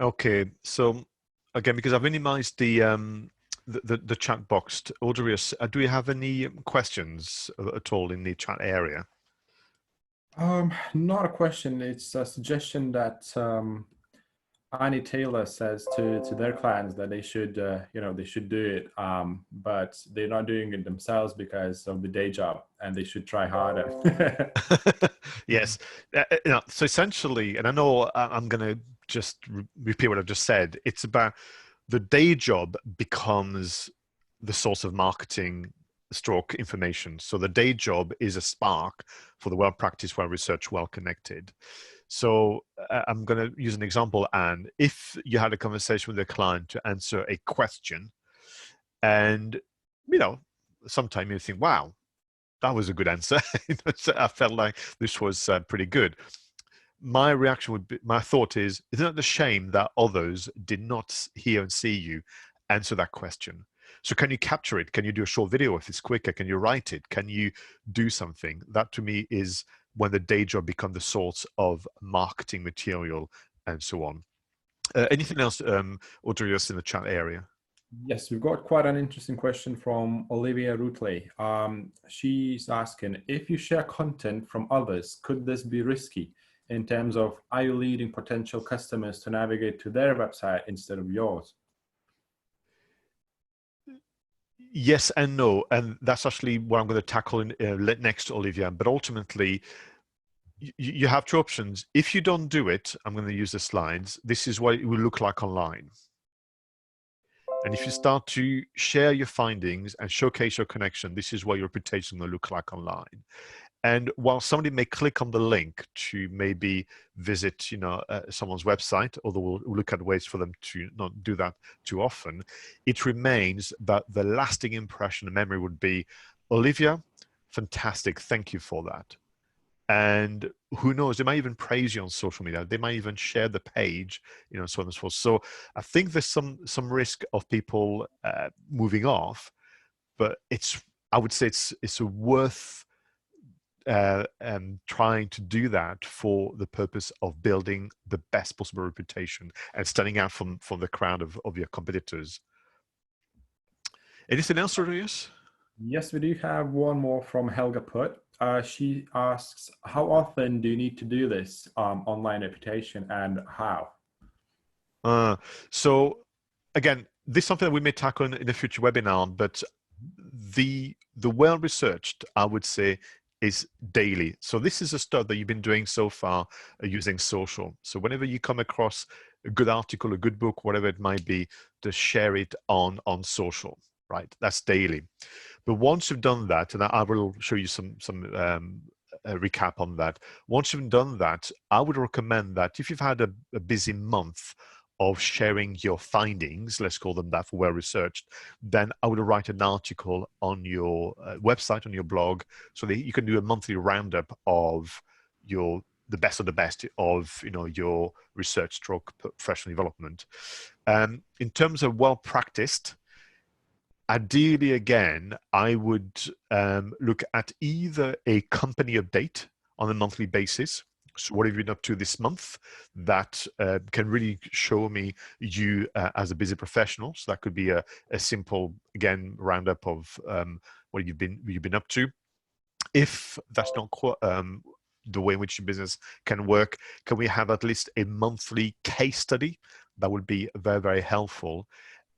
Speaker 1: Okay, so again, because I've minimized the chat box, Audrius, do you have any questions at all in the chat area?
Speaker 3: Not a question. It's a suggestion that Annie Taylor says to their clients that they should, they should do it, but they're not doing it themselves because of the day job, and they should try harder.
Speaker 1: Yes. So essentially, and I know I'm going to just repeat what I've just said, it's about the day job becomes the source of marketing stroke information. So the day job is a spark for the well-practiced, well-researched, well-connected. So I'm going to use an example, Anne. If you had a conversation with a client to answer a question, and, sometime you think, wow, that was a good answer. I felt like this was pretty good. My reaction would be, my thought is, isn't it a shame that others did not hear and see you answer that question? So can you capture it? Can you do a short video if it's quicker? Can you write it? Can you do something? That to me is when the day job becomes the source of marketing material and so on. Anything else, Audrius, in the chat area?
Speaker 3: Yes, we've got quite an interesting question from Olivia Rutley. She's asking, if you share content from others, could this be risky in terms of, are you leading potential customers to navigate to their website instead of yours?
Speaker 1: Yes and no, and that's actually what I'm going to tackle in, next, Olivia. But ultimately, you have two options. If you don't do it, I'm going to use the slides. This is what it will look like online. And if you start to share your findings and showcase your connection, this is what your reputation will look like online. And while somebody may click on the link to maybe visit, someone's website, although we'll look at ways for them to not do that too often, it remains that the lasting impression and memory would be, Olivia, fantastic, thank you for that. And who knows, they might even praise you on social media. They might even share the page, so on and so forth. So I think there's some risk of people moving off, but I would say it's worth trying to do that for the purpose of building the best possible reputation and standing out from the crowd of your competitors. Anything else, Rodriguez?
Speaker 3: Yes, we do have one more from Helga Putt. She asks, how often do you need to do this online reputation, and how?
Speaker 1: So again, this is something that we may tackle in a future webinar, but the well-researched, I would say, is daily. So this is a stuff that you've been doing so far using social. So whenever you come across a good article, a good book, whatever it might be, to share it on social, right? That's daily. But once you've done that, and I will show you some recap on that. Once you've done that, I would recommend that if you've had a busy month of sharing your findings, let's call them that for well-researched, then I would write an article on your website, on your blog, so that you can do a monthly roundup of the best of the best of your research stroke professional development. In terms of well-practiced, ideally, again, I would look at either a company update on a monthly basis. So what have you been up to this month that can really show me you as a busy professional? So that could be a simple, again, roundup of what you've been up to. If that's not the way in which your business can work, can we have at least a monthly case study? That would be very, very helpful.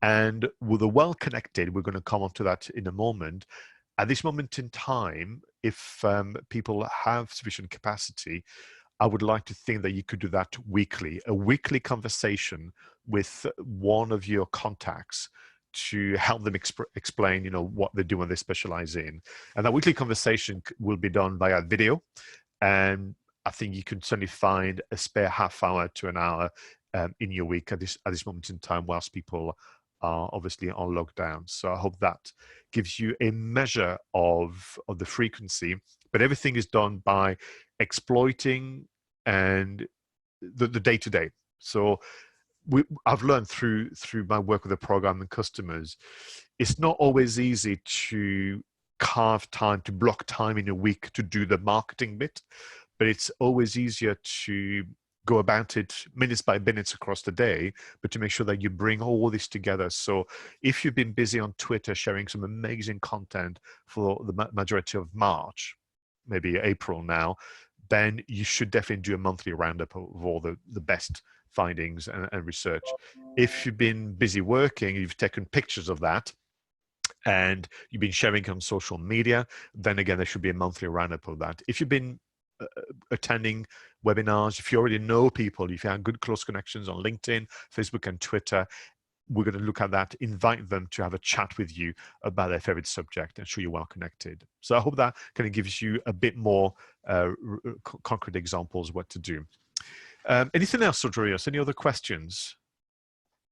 Speaker 1: And with the well-connected, we're going to come on to that in a moment. At this moment in time, if people have sufficient capacity, I would like to think that you could do that weekly, a weekly conversation with one of your contacts to help them explain, what they do and they specialize in. And that weekly conversation will be done via video. And I think you can certainly find a spare half hour to an hour in your week at this moment in time, whilst people are obviously on lockdown. So I hope that gives you a measure of the frequency, but everything is done by exploiting and the day-to-day. So I've learned through my work with the program and customers, it's not always easy to carve time, to block time in a week to do the marketing bit, but it's always easier to go about it minutes by minutes across the day, but to make sure that you bring all this together. So if you've been busy on Twitter sharing some amazing content for the majority of March, maybe April now, then you should definitely do a monthly roundup of all the best findings and research. If you've been busy working, you've taken pictures of that, and you've been sharing it on social media, then again, there should be a monthly roundup of that. If you've been attending webinars, if you already know people, if you have good close connections on LinkedIn, Facebook, and Twitter, we're going to look at that, invite them to have a chat with you about their favorite subject and show you well connected. So I hope that kind of gives you a bit more concrete examples of what to do. Anything else, Rodriguez? Any other questions?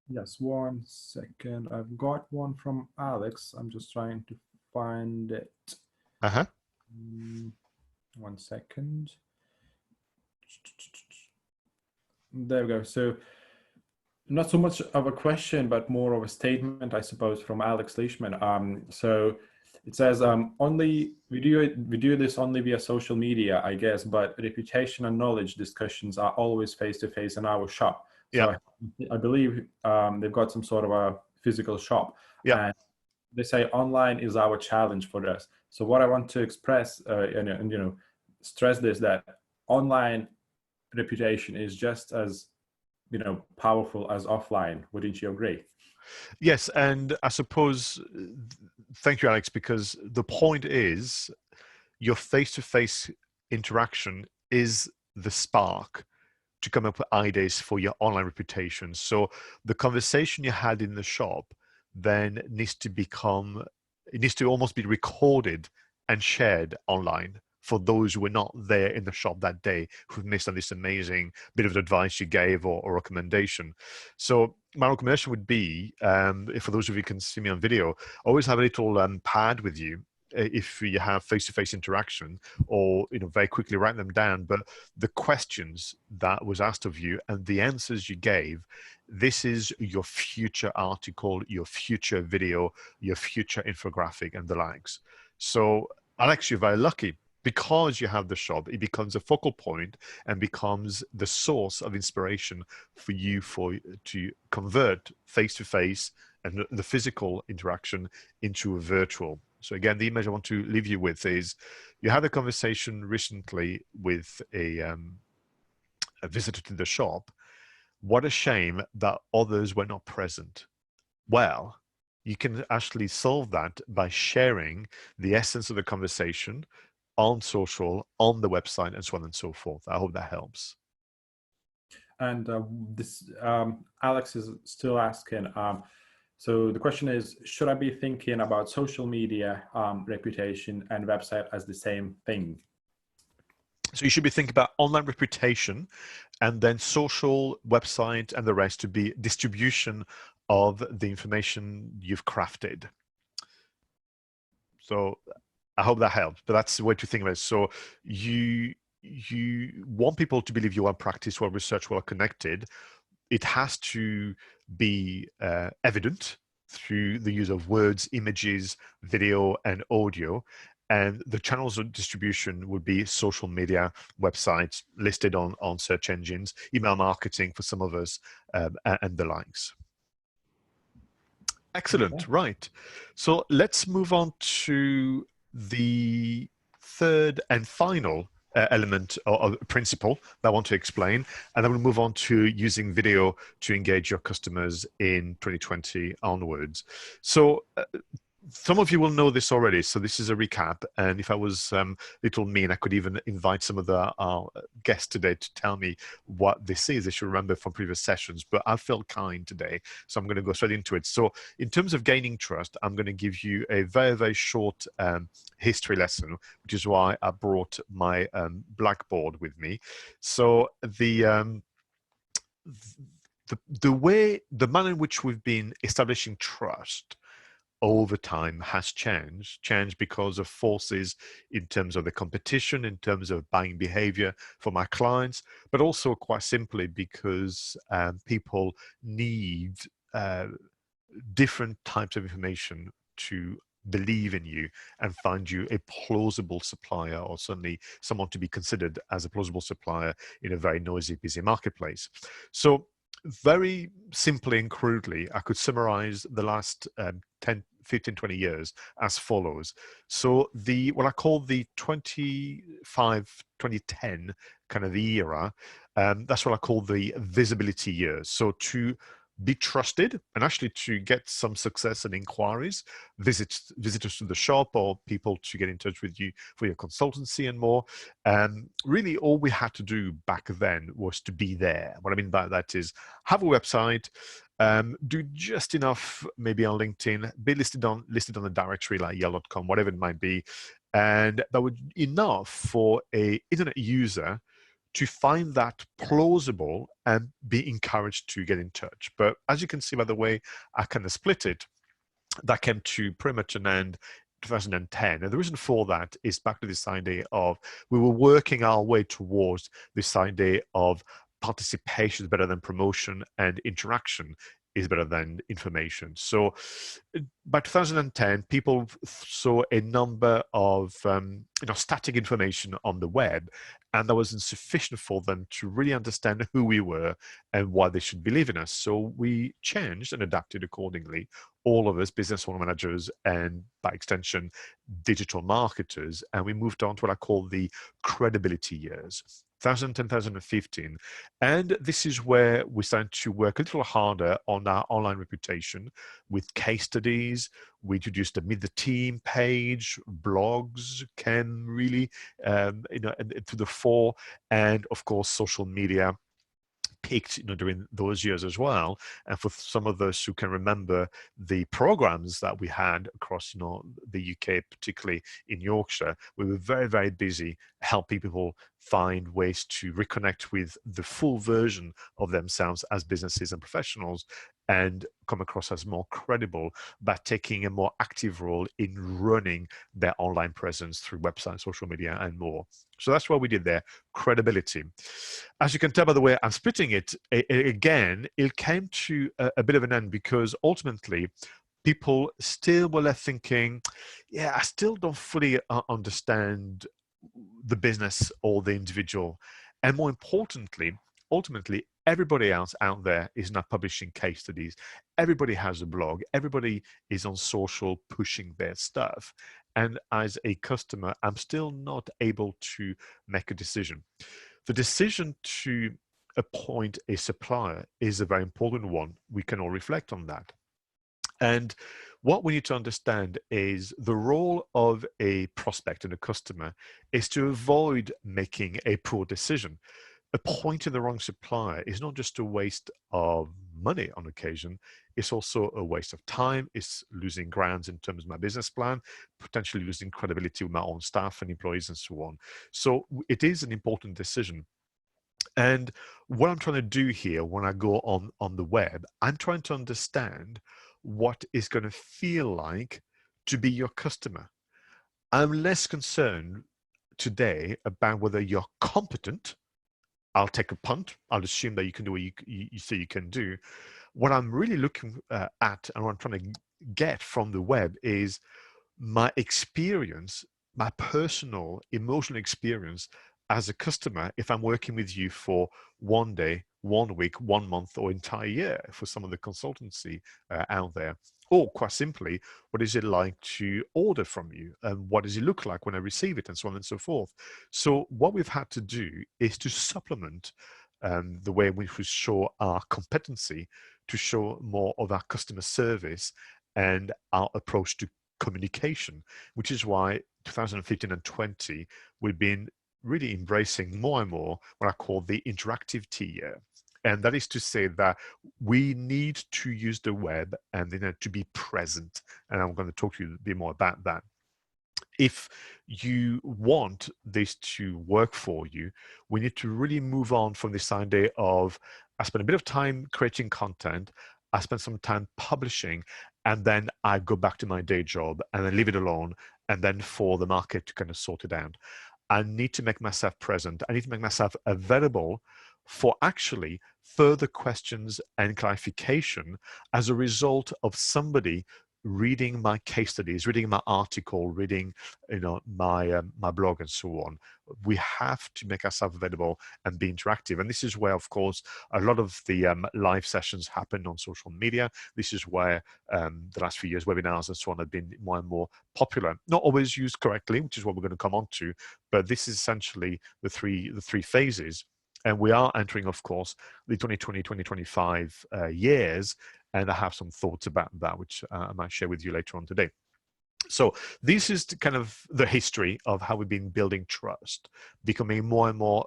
Speaker 3: Yes, 1 second. I've got one from Alex. I'm just trying to find it. 1 second. There we go. So not so much of a question, but more of a statement, I suppose, from Alex Leishman. So it says, only we do this only via social media, I guess, but reputation and knowledge discussions are always face-to-face in our shop. So yeah. I believe they've got some sort of a physical shop.
Speaker 1: Yeah.
Speaker 3: And they say online is our challenge for us. So what I want to express and stress this, that online reputation is just as powerful as offline. Wouldn't you agree?
Speaker 1: Yes, and I suppose, thank you, Alex, because the point is your face-to-face interaction is the spark to come up with ideas for your online reputation. So the conversation you had in the shop then needs to almost be recorded and shared online for those who were not there in the shop that day, who've missed on this amazing bit of advice you gave or recommendation. So my recommendation would be, for those of you who can see me on video, always have a little pad with you if you have face-to-face interaction, or very quickly write them down. But the questions that was asked of you and the answers you gave, this is your future article, your future video, your future infographic, and the likes. So Alex, you're very lucky. Because you have the shop, it becomes a focal point and becomes the source of inspiration for you to convert face-to-face and the physical interaction into a virtual. So again, the image I want to leave you with is, you had a conversation recently with a visitor to the shop. What a shame that others were not present. Well, you can actually solve that by sharing the essence of the conversation on social, on the website, and so on and so forth. I hope that helps.
Speaker 3: And Alex is still asking, so the question is, should I be thinking about social media reputation and website as the same thing?
Speaker 1: So you should be thinking about online reputation, and then social, website, and the rest to be distribution of the information you've crafted. So I hope that helps, but that's the way to think about it. So you want people to believe you are practice, well researched, well connected. It has to be evident through the use of words, images, video, and audio. And the channels of distribution would be social media, websites listed on search engines, email marketing for some of us, and the likes. Excellent.
Speaker 3: Okay.
Speaker 1: Right. So let's move on to the third and final element or principle that I want to explain, and then we'll move on to using video to engage your customers in 2020 onwards. So some of you will know this already, so this is a recap. And if I was little mean, I could even invite some of our guests today to tell me what this is. They should remember from previous sessions, but I felt kind today, so I'm going to go straight into it. So in terms of gaining trust, I'm going to give you a very, very short history lesson, which is why I brought my blackboard with me. So the manner in which we've been establishing trust over time has changed because of forces in terms of the competition, in terms of buying behavior for my clients, but also quite simply because people need different types of information to believe in you and find you a plausible supplier, or certainly someone to be considered as a plausible supplier in a very noisy, busy marketplace. So very simply and crudely, I could summarize the last 10, 15, 20 years as follows. So what I call the 2010 kind of the era, that's what I call the visibility years. So to be trusted and actually to get some success and inquiries, visitors to the shop or people to get in touch with you for your consultancy and more. Really all we had to do back then was to be there. What I mean by that is have a website, do just enough maybe on LinkedIn, be listed on the directory like yale.com, whatever it might be, and that would be enough for a internet user to find that plausible and be encouraged to get in touch. But as you can see by the way I kind of split it, that came to pretty much an end 2010. And the reason for that is back to this idea of we were working our way towards this idea of participation is better than promotion and interaction is better than information. So by 2010, people saw a number of static information on the web, and that wasn't sufficient for them to really understand who we were and why they should believe in us. So we changed and adapted accordingly, all of us, business owner managers, and by extension, digital marketers, and we moved on to what I call the credibility years. 2010, 2015. And this is where we started to work a little harder on our online reputation with case studies. We introduced the Meet the Team page, blogs came really to the fore, and of course, social media peaked during those years as well. And for some of those who can remember the programs that we had across the UK, particularly in Yorkshire, we were very, very busy helping people find ways to reconnect with the full version of themselves as businesses and professionals and come across as more credible by taking a more active role in running their online presence through websites, social media, and more. So that's what we did there, credibility. As you can tell by the way I'm splitting it, again, it came to a bit of an end because ultimately people still were left thinking, yeah, I still don't fully understand the business or the individual. And more importantly, ultimately, everybody else out there is now publishing case studies. Everybody has a blog. Everybody is on social pushing their stuff. And as a customer, I'm still not able to make a decision. The decision to appoint a supplier is a very important one. We can all reflect on that. And what we need to understand is the role of a prospect and a customer is to avoid making a poor decision. Appointing the wrong supplier is not just a waste of money on occasion, it's also a waste of time, it's losing grounds in terms of my business plan, potentially losing credibility with my own staff and employees and so on. So it is an important decision. And what I'm trying to do here when I go on the web, I'm trying to understand what is going to feel like to be your customer. I'm less concerned today about whether you're competent. I'll take a punt. I'll assume that you can do what you say you can do. What I'm really looking at and what I'm trying to get from the web is my experience my personal emotional experience as a customer if I'm working with you for 1 day, 1 week, 1 month, or entire year for some of the consultancy out there. Or quite simply, what is it like to order from you? And what does it look like when I receive it, and so on and so forth. So what we've had to do is to supplement the way in which we show our competency, to show more of our customer service and our approach to communication, which is why 2015 and 20, we've been really embracing more and more what I call the interactive tier. And that is to say that we need to use the web and to be present. And I'm going to talk to you a bit more about that. If you want this to work for you, we need to really move on from this idea of I spend a bit of time creating content, I spend some time publishing, and then I go back to my day job and then leave it alone, and then for the market to kind of sort it out. I need to make myself present. I need to make myself available for actually further questions and clarification as a result of somebody reading my case studies, reading my article, reading my blog and so on. We have to make ourselves available and be interactive. And this is where, of course, a lot of the live sessions happen on social media. This is where the last few years, webinars and so on have been more and more popular. Not always used correctly, which is what we're going to come on to, but this is essentially the three phases. And we are entering, of course, the 2020-2025 years, and I have some thoughts about that, which I might share with you later on today. So this is kind of the history of how we've been building trust, becoming more and more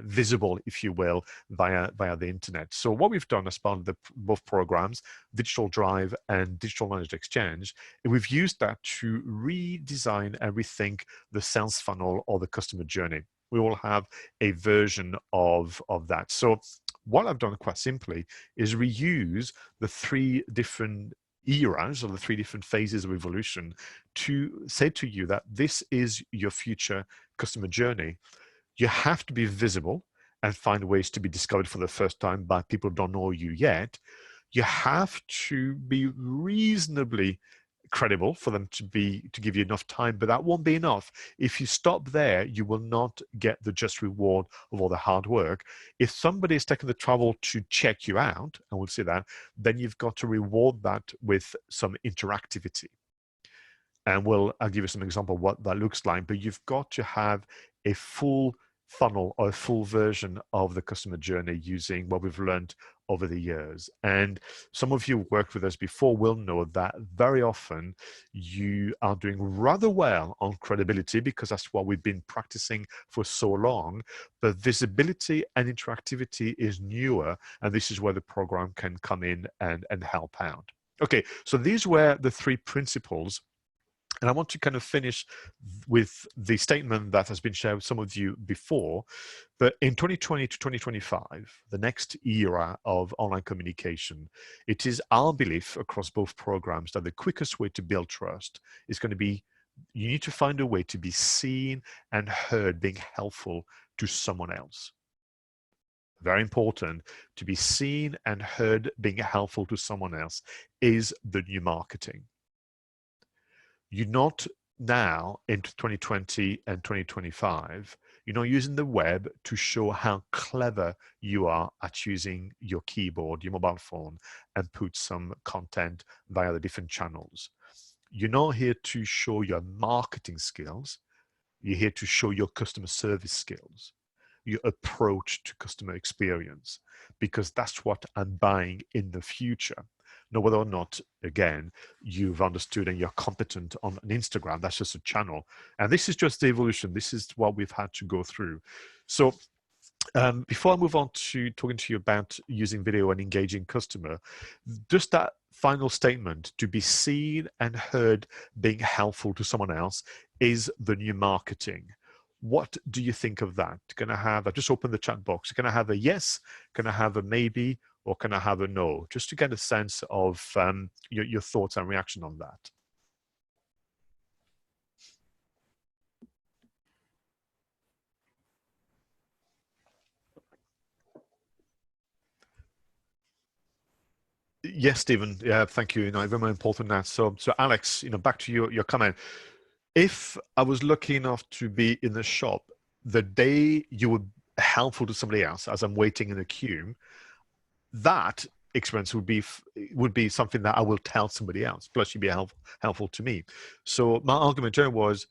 Speaker 1: visible, if you will, via the internet. So what we've done as part of both programs, Digital Drive and Digital Knowledge Exchange, we've used that to redesign and rethink the sales funnel or the customer journey. We all have a version of that. So what I've done quite simply is reuse the three different eras or the three different phases of evolution to say to you that this is your future customer journey. You have to be visible and find ways to be discovered for the first time by people who don't know you yet. You have to be reasonably credible for them to give you enough time, but that won't be enough. If you stop there, you will not get the just reward of all the hard work. If somebody is taking the trouble to check you out, and we'll see that, then you've got to reward that with some interactivity. And I'll give you some example of what that looks like, but you've got to have a full funnel or a full version of the customer journey using what we've learned over the years. And some of you who worked with us before will know that very often you are doing rather well on credibility because that's what we've been practicing for so long, but visibility and interactivity is newer, and this is where the program can come in and help out. Okay, so these were the three principles. And I want to kind of finish with the statement that has been shared with some of you before, but in 2020 to 2025, the next era of online communication, it is our belief across both programs that the quickest way to build trust is going to be, you need to find a way to be seen and heard being helpful to someone else. Very important, to be seen and heard being helpful to someone else is the new marketing. You're not now into 2020 and 2025, you're not using the web to show how clever you are at using your keyboard, your mobile phone, and put some content via the different channels. You're not here to show your marketing skills. You're here to show your customer service skills, your approach to customer experience, because that's what I'm buying in the future. Now, whether or not, again, you've understood and you're competent on an Instagram, that's just a channel. And this is just the evolution. This is what we've had to go through. So before I move on to talking to you about using video and engaging customer, just that final statement, to be seen and heard being helpful to someone else, is the new marketing. What do you think of that? Can I have, I've just opened the chat box. Can I have a yes? Can I have a maybe? Or can I have a no? Just to get a sense of your thoughts and reaction on that. Yes, Stephen. Yeah, thank you. Very important now. So Alex, back to your comment. if I was lucky enough to be in the shop the day you were helpful to somebody else as I'm waiting in the queue, that experience would be something that I will tell somebody else. Plus, you'd be helpful to me. So my argument there was,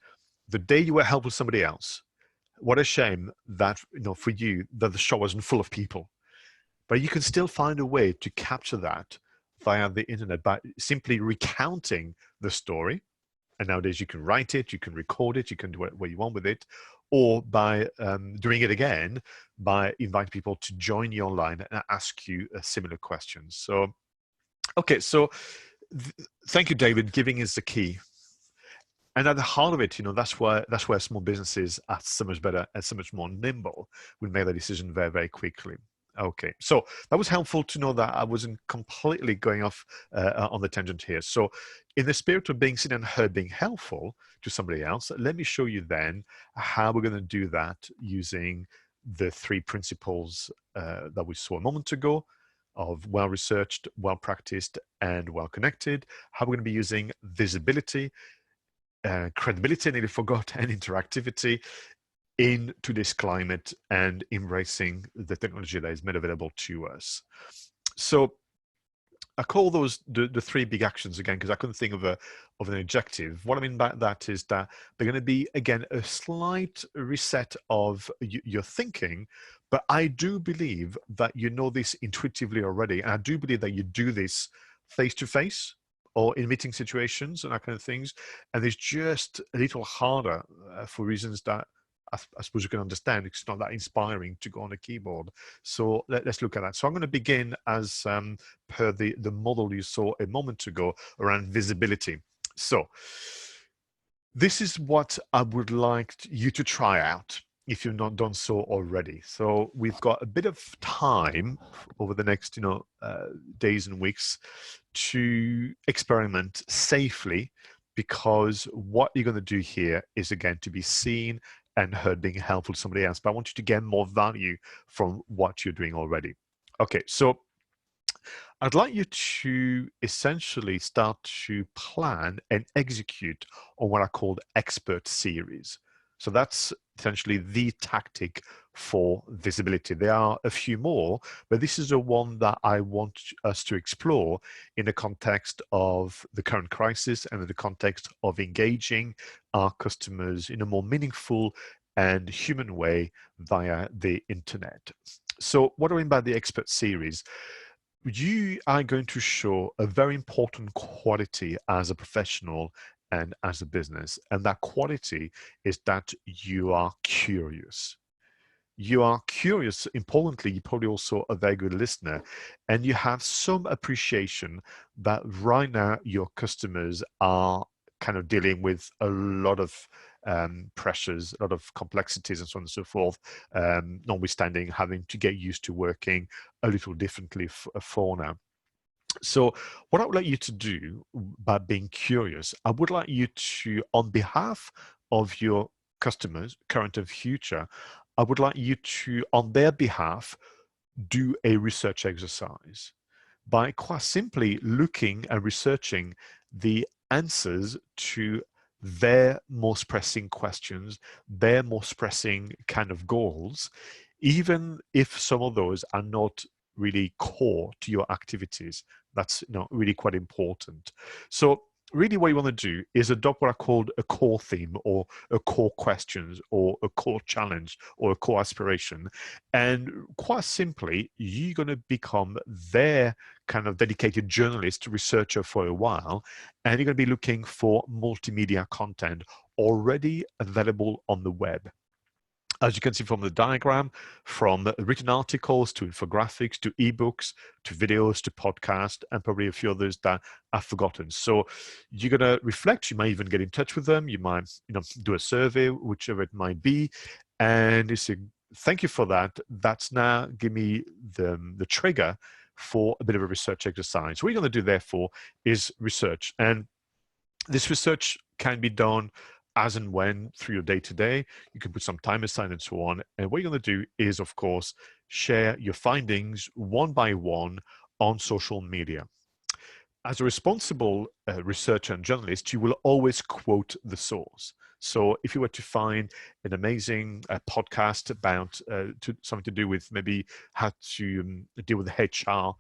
Speaker 1: the day you were helpful to somebody else, what a shame that, you know, for you, that the shop wasn't full of people. But you can still find a way to capture that via the internet by simply recounting the story. And nowadays you can write it, you can record it, you can do what you want with it, or by doing it again by inviting people to join you online and ask you similar questions. So, okay, so thank you, David. Giving is the key. And at the heart of it, you know, that's where small businesses are so much better and so much more nimble. We make that decision very, very quickly. Okay, so that was helpful to know that I wasn't completely going off on the tangent here. So in the spirit of being seen and heard, being helpful to somebody else, let me show you then how we're going to do that using the 3 principles that we saw a moment ago of well-researched, well-practiced, and well-connected. How we're going to be using visibility, credibility, I nearly forgot, and interactivity in today's climate, and embracing the technology that is made available to us. So I call those the 3 big actions again, because I couldn't think of an adjective. What I mean by that is that they're going to be, again, a slight reset of your thinking, but I do believe that you know this intuitively already, and I do believe that you do this face-to-face or in meeting situations and that kind of things, and it's just a little harder for reasons that I suppose you can understand. It's not that inspiring to go on a keyboard. So let's look at that. So I'm going to begin as per the model you saw a moment ago around visibility. So this is what I would like you to try out if you've not done so already. So we've got a bit of time over the next, days and weeks to experiment safely, because what you're going to do here is, again, to be seen and heard, being helpful to somebody else. But I want you to get more value from what you're doing already. Okay, so I'd like you to essentially start to plan and execute on what I called expert series. So that's essentially the tactic for visibility. There are a few more, but this is the one that I want us to explore in the context of the current crisis and in the context of engaging our customers in a more meaningful and human way via the internet. So what do I mean by the expert series? You are going to show a very important quality as a professional and as a business. And that quality is that you are curious. You are curious. Importantly, you're probably also a very good listener, and you have some appreciation that right now your customers are kind of dealing with a lot of pressures, a lot of complexities, and so on and so forth, notwithstanding having to get used to working a little differently for now. So what I would like you to do by being curious, I would like you to, on behalf of your customers, current and future, I would like you to, on their behalf, do a research exercise by quite simply looking and researching the answers to their most pressing questions, their most pressing kind of goals, even if some of those are not really core to your activities. That's really quite important. So really what you want to do is adopt what I called a core theme, or a core questions, or a core challenge, or a core aspiration. And quite simply, you're going to become their kind of dedicated journalist, researcher for a while, and you're going to be looking for multimedia content already available on the web. As you can see from the diagram, from written articles to infographics to ebooks to videos to podcasts, and probably a few others that I've forgotten. So you're going to reflect. You might even get in touch with them. You might do a survey, whichever it might be, and you say, thank you for that. That's now give me the trigger for a bit of a research exercise. What you're going to do, therefore, is research. And this research can be done as and when through your day-to-day. You can put some time aside and so on. And what you're going to do is, of course, share your findings one by one on social media. as a responsible researcher and journalist, you will always quote the source. So if you were to find an amazing podcast about something to do with maybe how to deal with HR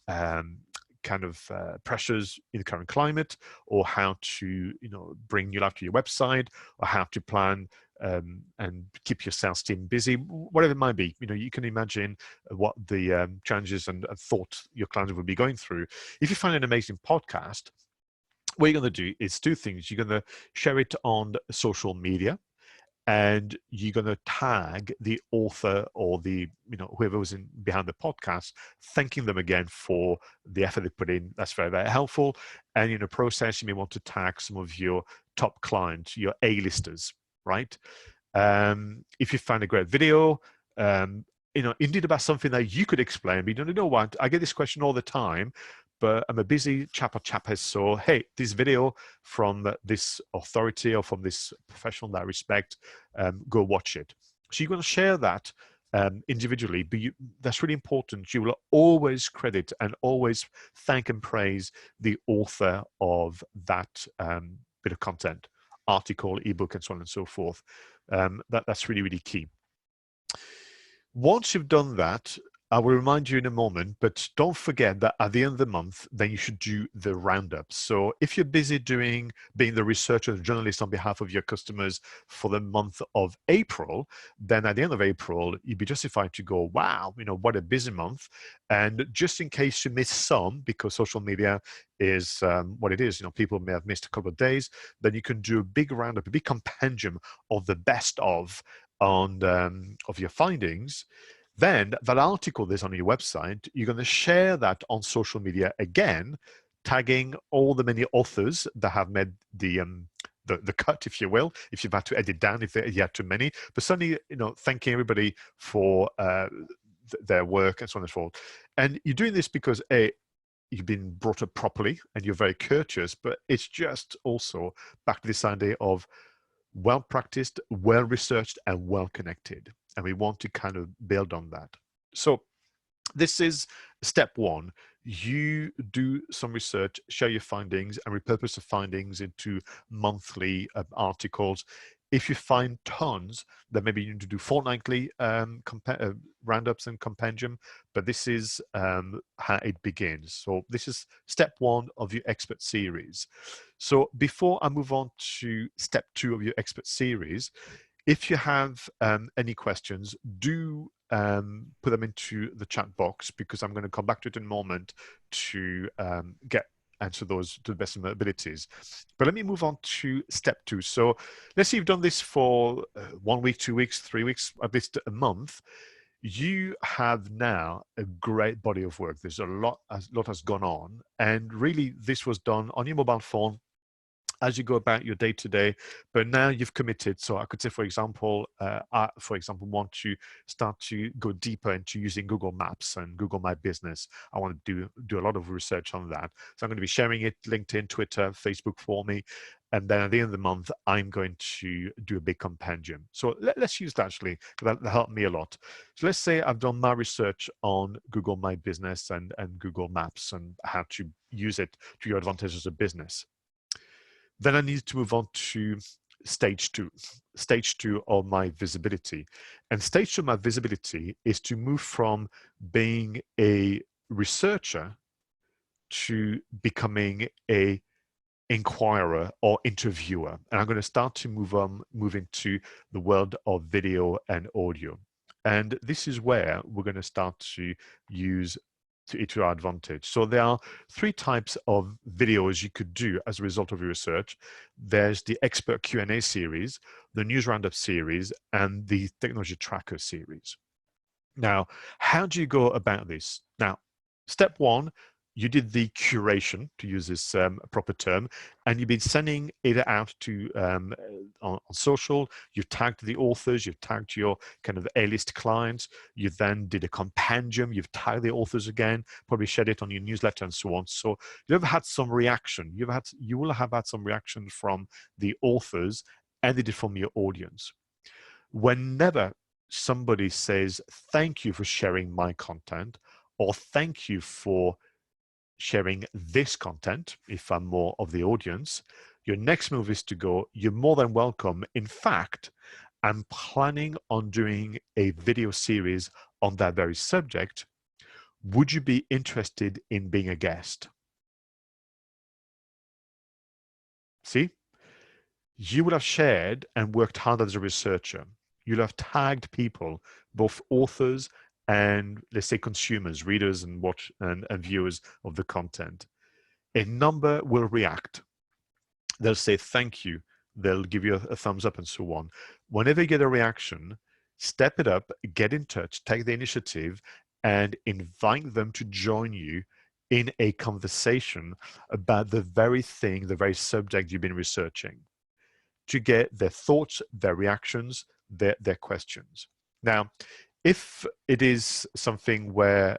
Speaker 1: kind of pressures in the current climate, or how to bring new life to your website, or how to plan and keep your sales team busy, whatever it might be, you can imagine what the challenges and thoughts your clients will be going through. If you find an amazing podcast, what you're going to do is two things. You're going to share it on social media, and you're going to tag the author or the whoever was behind the podcast, thanking them again for the effort they put in. That's very, very helpful. And in the process, you may want to tag some of your top clients, your A-listers, right? If you find a great video, indeed about something that you could explain, but you know what, I get this question all the time, but I'm a busy chap or chapess, so hey, this video from this authority or from this professional that I respect, go watch it. So you're going to share that individually, but that's really important. You will always credit and always thank and praise the author of that bit of content, article, ebook, and so on and so forth. That's really, really key. Once you've done that, I will remind you in a moment, but don't forget that at the end of the month, then you should do the roundup. So if you're busy being the researcher and journalist on behalf of your customers for the month of April, then at the end of April, you'd be justified to go, wow, what a busy month. And just in case you miss some, because social media is what it is, people may have missed a couple of days, then you can do a big roundup, a big compendium of the best of your findings. Then that article that's on your website, you're going to share that on social media again, tagging all the many authors that have made the cut, if you will, if you've had to edit down, if you had too many, but certainly, thanking everybody for their work and so on and so forth. And you're doing this because you've been brought up properly and you're very courteous, but it's just also back to this idea of well-practiced, well-researched, and well-connected. And we want to kind of build on that. So this is step one. You do some research, share your findings, and repurpose the findings into monthly articles. If you find tons, then maybe you need to do fortnightly roundups and compendium, but this is how it begins. So this is step one of your expert series. So before I move on to step two of your expert series, if you have any questions, do put them into the chat box, because I'm going to come back to it in a moment to answer those to the best of my abilities. But let me move on to step two. So let's say you've done this for 1 week, 2 weeks, 3 weeks, at least a month. You have now a great body of work. There's a lot has gone on, and really this was done on your mobile phone as you go about your day-to-day, but now you've committed. So I could say, for example, I want to start to go deeper into using Google Maps and Google My Business. I want to do a lot of research on that. So I'm going to be sharing it, LinkedIn, Twitter, Facebook for me. And then at the end of the month, I'm going to do a big compendium. So let's use that actually, because that helped me a lot. So let's say I've done my research on Google My Business and Google Maps and how to use it to your advantage as a business. Then I need to move on to stage two of my visibility. And stage two of my visibility is to move from being a researcher to becoming a inquirer or interviewer. And I'm going to start to move into the world of video and audio. And this is where we're going to start to use to our advantage. So there are 3 types of videos you could do as a result of your research. There's the expert Q&A series, the news roundup series, and the technology tracker series. Now, how do you go about this? Now, step one, you did the curation, to use this proper term, and you've been sending it out to on social. You tagged the authors, you've tagged your kind of A-list clients. You then did a compendium, you've tagged the authors again, probably shared it on your newsletter and so on. So you've had some reaction. You will have had some reaction from the authors and from your audience. Whenever somebody says, thank you for sharing my content, or thank you for sharing this content, if I'm more of the audience, your next move is to go, you're more than welcome. In fact, I'm planning on doing a video series on that very subject. Would you be interested in being a guest? See, you would have shared and worked hard as a researcher. You'll have tagged people, both authors and, let's say, consumers, readers and viewers of the content. A number will react. They'll say thank you. They'll give you a thumbs up and so on. Whenever you get a reaction, step it up, get in touch, take the initiative, and invite them to join you in a conversation about the very thing, the very subject you've been researching, to get their thoughts, their reactions, their questions. Now, if it is something where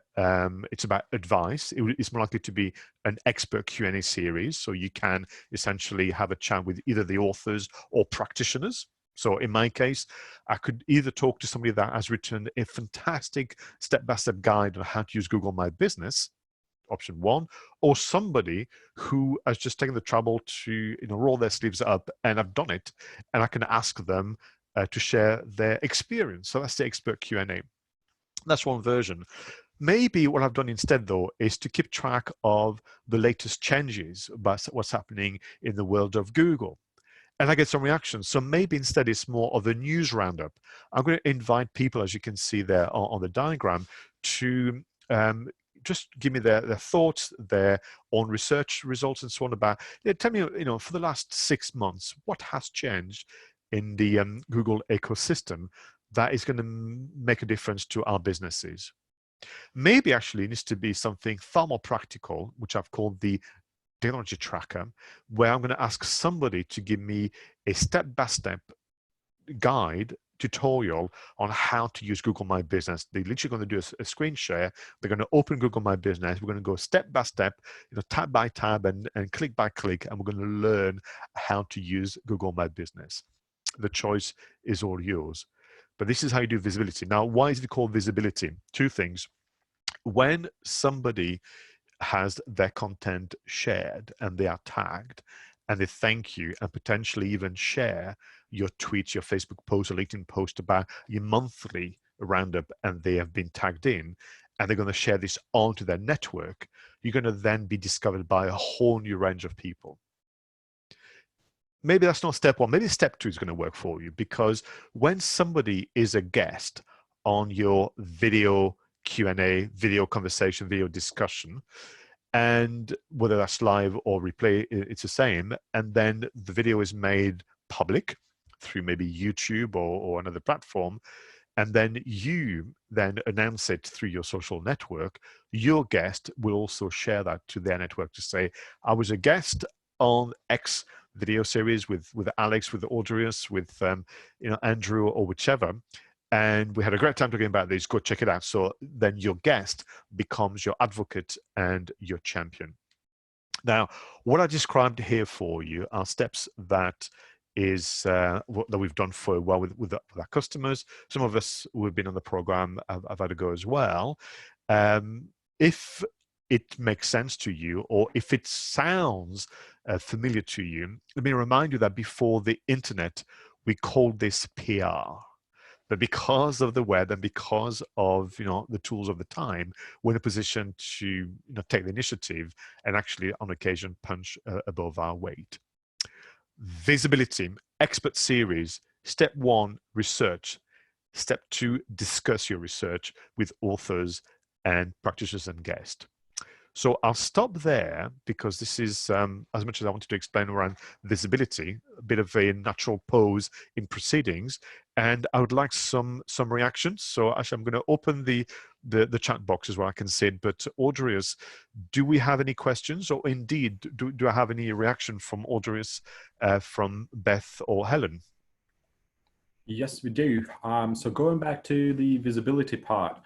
Speaker 1: it's about advice, it's more likely to be an expert Q&A series. So you can essentially have a chat with either the authors or practitioners. So in my case, I could either talk to somebody that has written a fantastic step-by-step guide on how to use Google My Business, option one, or somebody who has just taken the trouble to roll their sleeves up and have done it, and I can ask them to share their experience. So that's the expert Q&A. That's one version. Maybe what I've done instead, though, is to keep track of the latest changes about what's happening in the world of Google. And I get some reactions. So maybe instead it's more of a news roundup. I'm going to invite people, as you can see there on the diagram, to just give me their thoughts, their own research results and so on about, tell me, for the last 6 months, what has changed in the Google ecosystem that is going to make a difference to our businesses. Maybe actually it needs to be something far more practical, which I've called the technology tracker, where I'm going to ask somebody to give me a step-by-step guide tutorial on how to use Google My Business. They're literally going to do a screen share. They're going to open Google My Business. We're going to go step by step, tab by tab and click by click, and we're going to learn how to use Google My Business. The choice is all yours. But this is how you do visibility. Now, why is it called visibility? Two things. When somebody has their content shared and they are tagged and they thank you and potentially even share your tweets, your Facebook post, or LinkedIn post about your monthly roundup, and they have been tagged in, and they're going to share this onto their network, you're going to then be discovered by a whole new range of people. Maybe that's not step one. Maybe step two is going to work for you, because when somebody is a guest on your video Q&A, video conversation, video discussion, and whether that's live or replay, it's the same, and then the video is made public through maybe YouTube or another platform, and then you then announce it through your social network, your guest will also share that to their network to say, I was a guest on X video series with Alex, with Audrius, with Andrew, or whichever, and we had a great time talking about this. Go check it out. So then your guest becomes your advocate and your champion. Now, what I described here for you are steps that that we've done for a while with our customers. Some of us who have been on the program have had a go as well. If it makes sense to you, or if it sounds familiar to you, let me remind you that before the internet, we called this PR. But because of the web and because of the tools of the time, we're in a position to take the initiative and actually on occasion punch above our weight. Visibility, expert series. Step one, research. Step two, discuss your research with authors and practitioners and guests. So I'll stop there, because this is, as much as I wanted to explain around visibility, a bit of a natural pause in proceedings, and I would like some reactions. So actually, I'm going to open the chat boxes where I can see it. But Audrius, do we have any questions, or indeed, do I have any reaction from Audrius, from Beth or Helen?
Speaker 3: Yes, we do. So going back to the visibility part,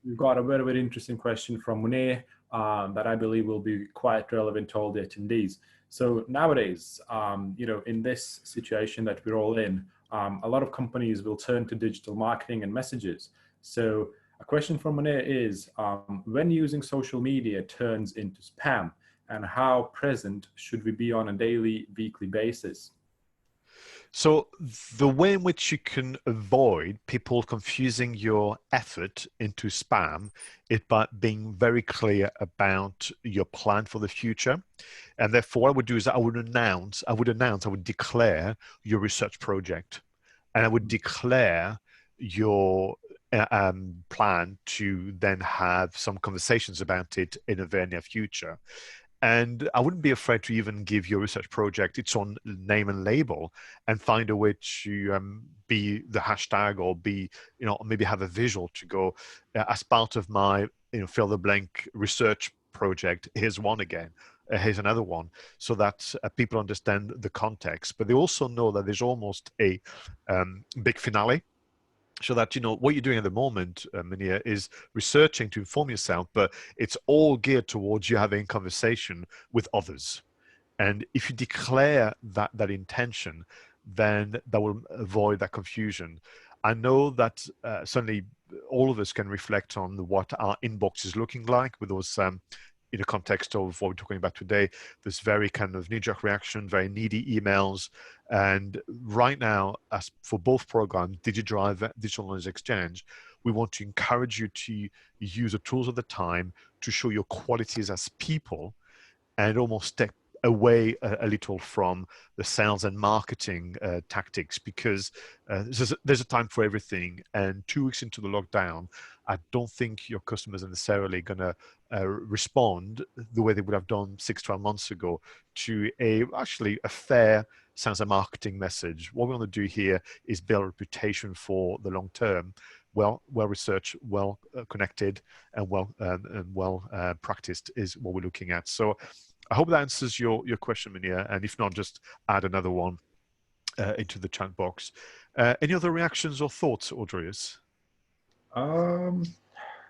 Speaker 3: we've got a very, very interesting question from Munir that I believe will be quite relevant to all the attendees. So nowadays, in this situation that we're all in, a lot of companies will turn to digital marketing and messages. So A question from Monet is, when using social media turns into spam, and how present should we be on a daily, weekly basis?
Speaker 1: So the way in which you can avoid people confusing your effort into spam is by being very clear about your plan for the future. And therefore what I would do is I would declare your research project, and I would declare your plan to then have some conversations about it in the very near future. And I wouldn't be afraid to even give your research project its own name and label, and find a way to be the hashtag, or be, maybe have a visual to go, as part of my, fill the blank research project, here's one again, here's another one, so that people understand the context, but they also know that there's almost a big finale. So that, what you're doing at the moment, Mania, is researching to inform yourself, but it's all geared towards you having conversation with others. And if you declare that intention, then that will avoid that confusion. I know that certainly all of us can reflect on what our inbox is looking like with those, in the context of what we're talking about today, this very kind of knee-jerk reaction, very needy emails. And right now, as for both programs, DigiDrive, Digital Knowledge Exchange, we want to encourage you to use the tools of the time to show your qualities as people, and almost step away a little from the sales and marketing tactics, because there's a time for everything. And 2 weeks into the lockdown, I don't think your customers are necessarily going to respond the way they would have done 6-12 months ago to actually a fair sales and marketing message. What we want to do here is build a reputation for the long term. Well researched, well connected, and well practiced is what we're looking at. So I hope that answers your question, Minia, and if not, just add another one into the chat box. Any other reactions or thoughts, Audrius?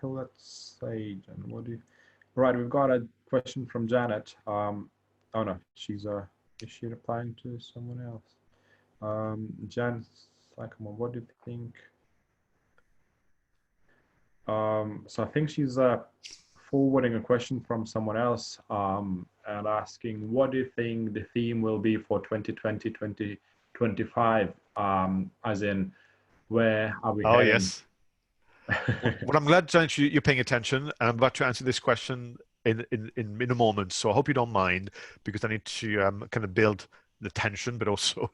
Speaker 3: Let's say, Jen, what do you... Right, we've got a question from Janet. Oh no, is she replying to someone else? Jan Sycamore, what do you think? So I think she's forwarding a question from someone else, and asking, what do you think the theme will be for 2020, 2025? As in, where are we heading?
Speaker 1: Yes. Well, I'm glad, Janet, you're paying attention. I'm about to answer this question in a moment, so I hope you don't mind, because I need to kind of build the tension, but also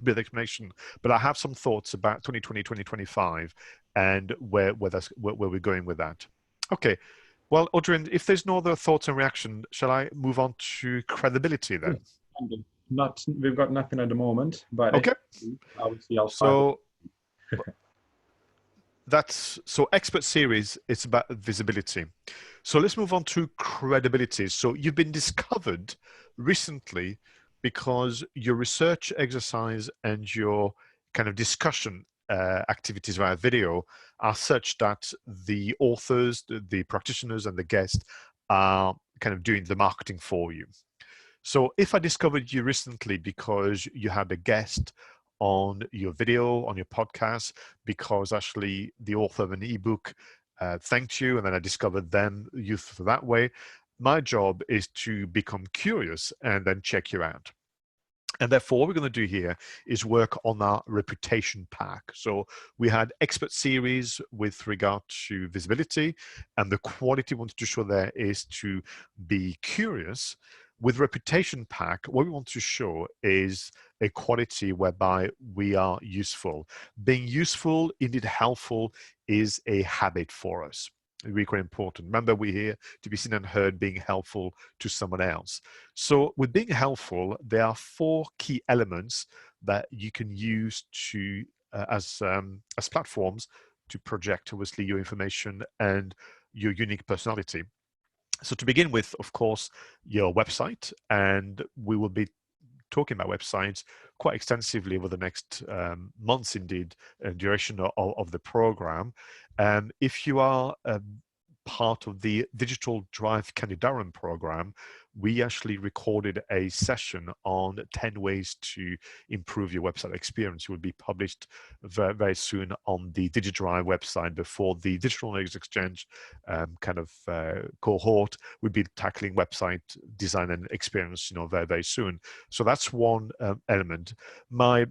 Speaker 1: build explanation. But I have some thoughts about 2020, 2025, and where we're going with that. Okay. Well, Audrey, if there's no other thoughts and reaction, shall I move on to credibility then?
Speaker 3: We've got nothing at the moment, but
Speaker 1: okay.
Speaker 3: Obviously I'll
Speaker 1: so expert series, it's about visibility. So let's move on to credibility. So you've been discovered recently because your research exercise and your kind of discussion activities via video are such that the authors, the practitioners, and the guests are kind of doing the marketing for you. So if I discovered you recently because you had a guest on your video, on your podcast, because actually the author of an ebook thanked you, and then I discovered them for that way, my job is to become curious and then check you out. And therefore, what we're going to do here is work on our reputation pack. So we had expert series with regard to visibility, and the quality we wanted to show there is to be curious. With reputation pack, what we want to show is a quality whereby we are useful. Being useful, indeed helpful, is a habit for us. Really quite important. Remember, we're here to be seen and heard, being helpful to someone else. So with being helpful, there are 4 key elements that you can use to as platforms to project, obviously, your information and your unique personality. So to begin with, of course, your website, and we will be talking about websites quite extensively over the next months, indeed, duration of the program. If you are part of the Digital Drive Candidatum program, we actually recorded a session on 10 ways to improve your website experience. It will be published very, very soon on the DigiDrive website before the Digital Knowledge Exchange cohort. We'll be tackling website design and experience, very, very soon. So that's one element. My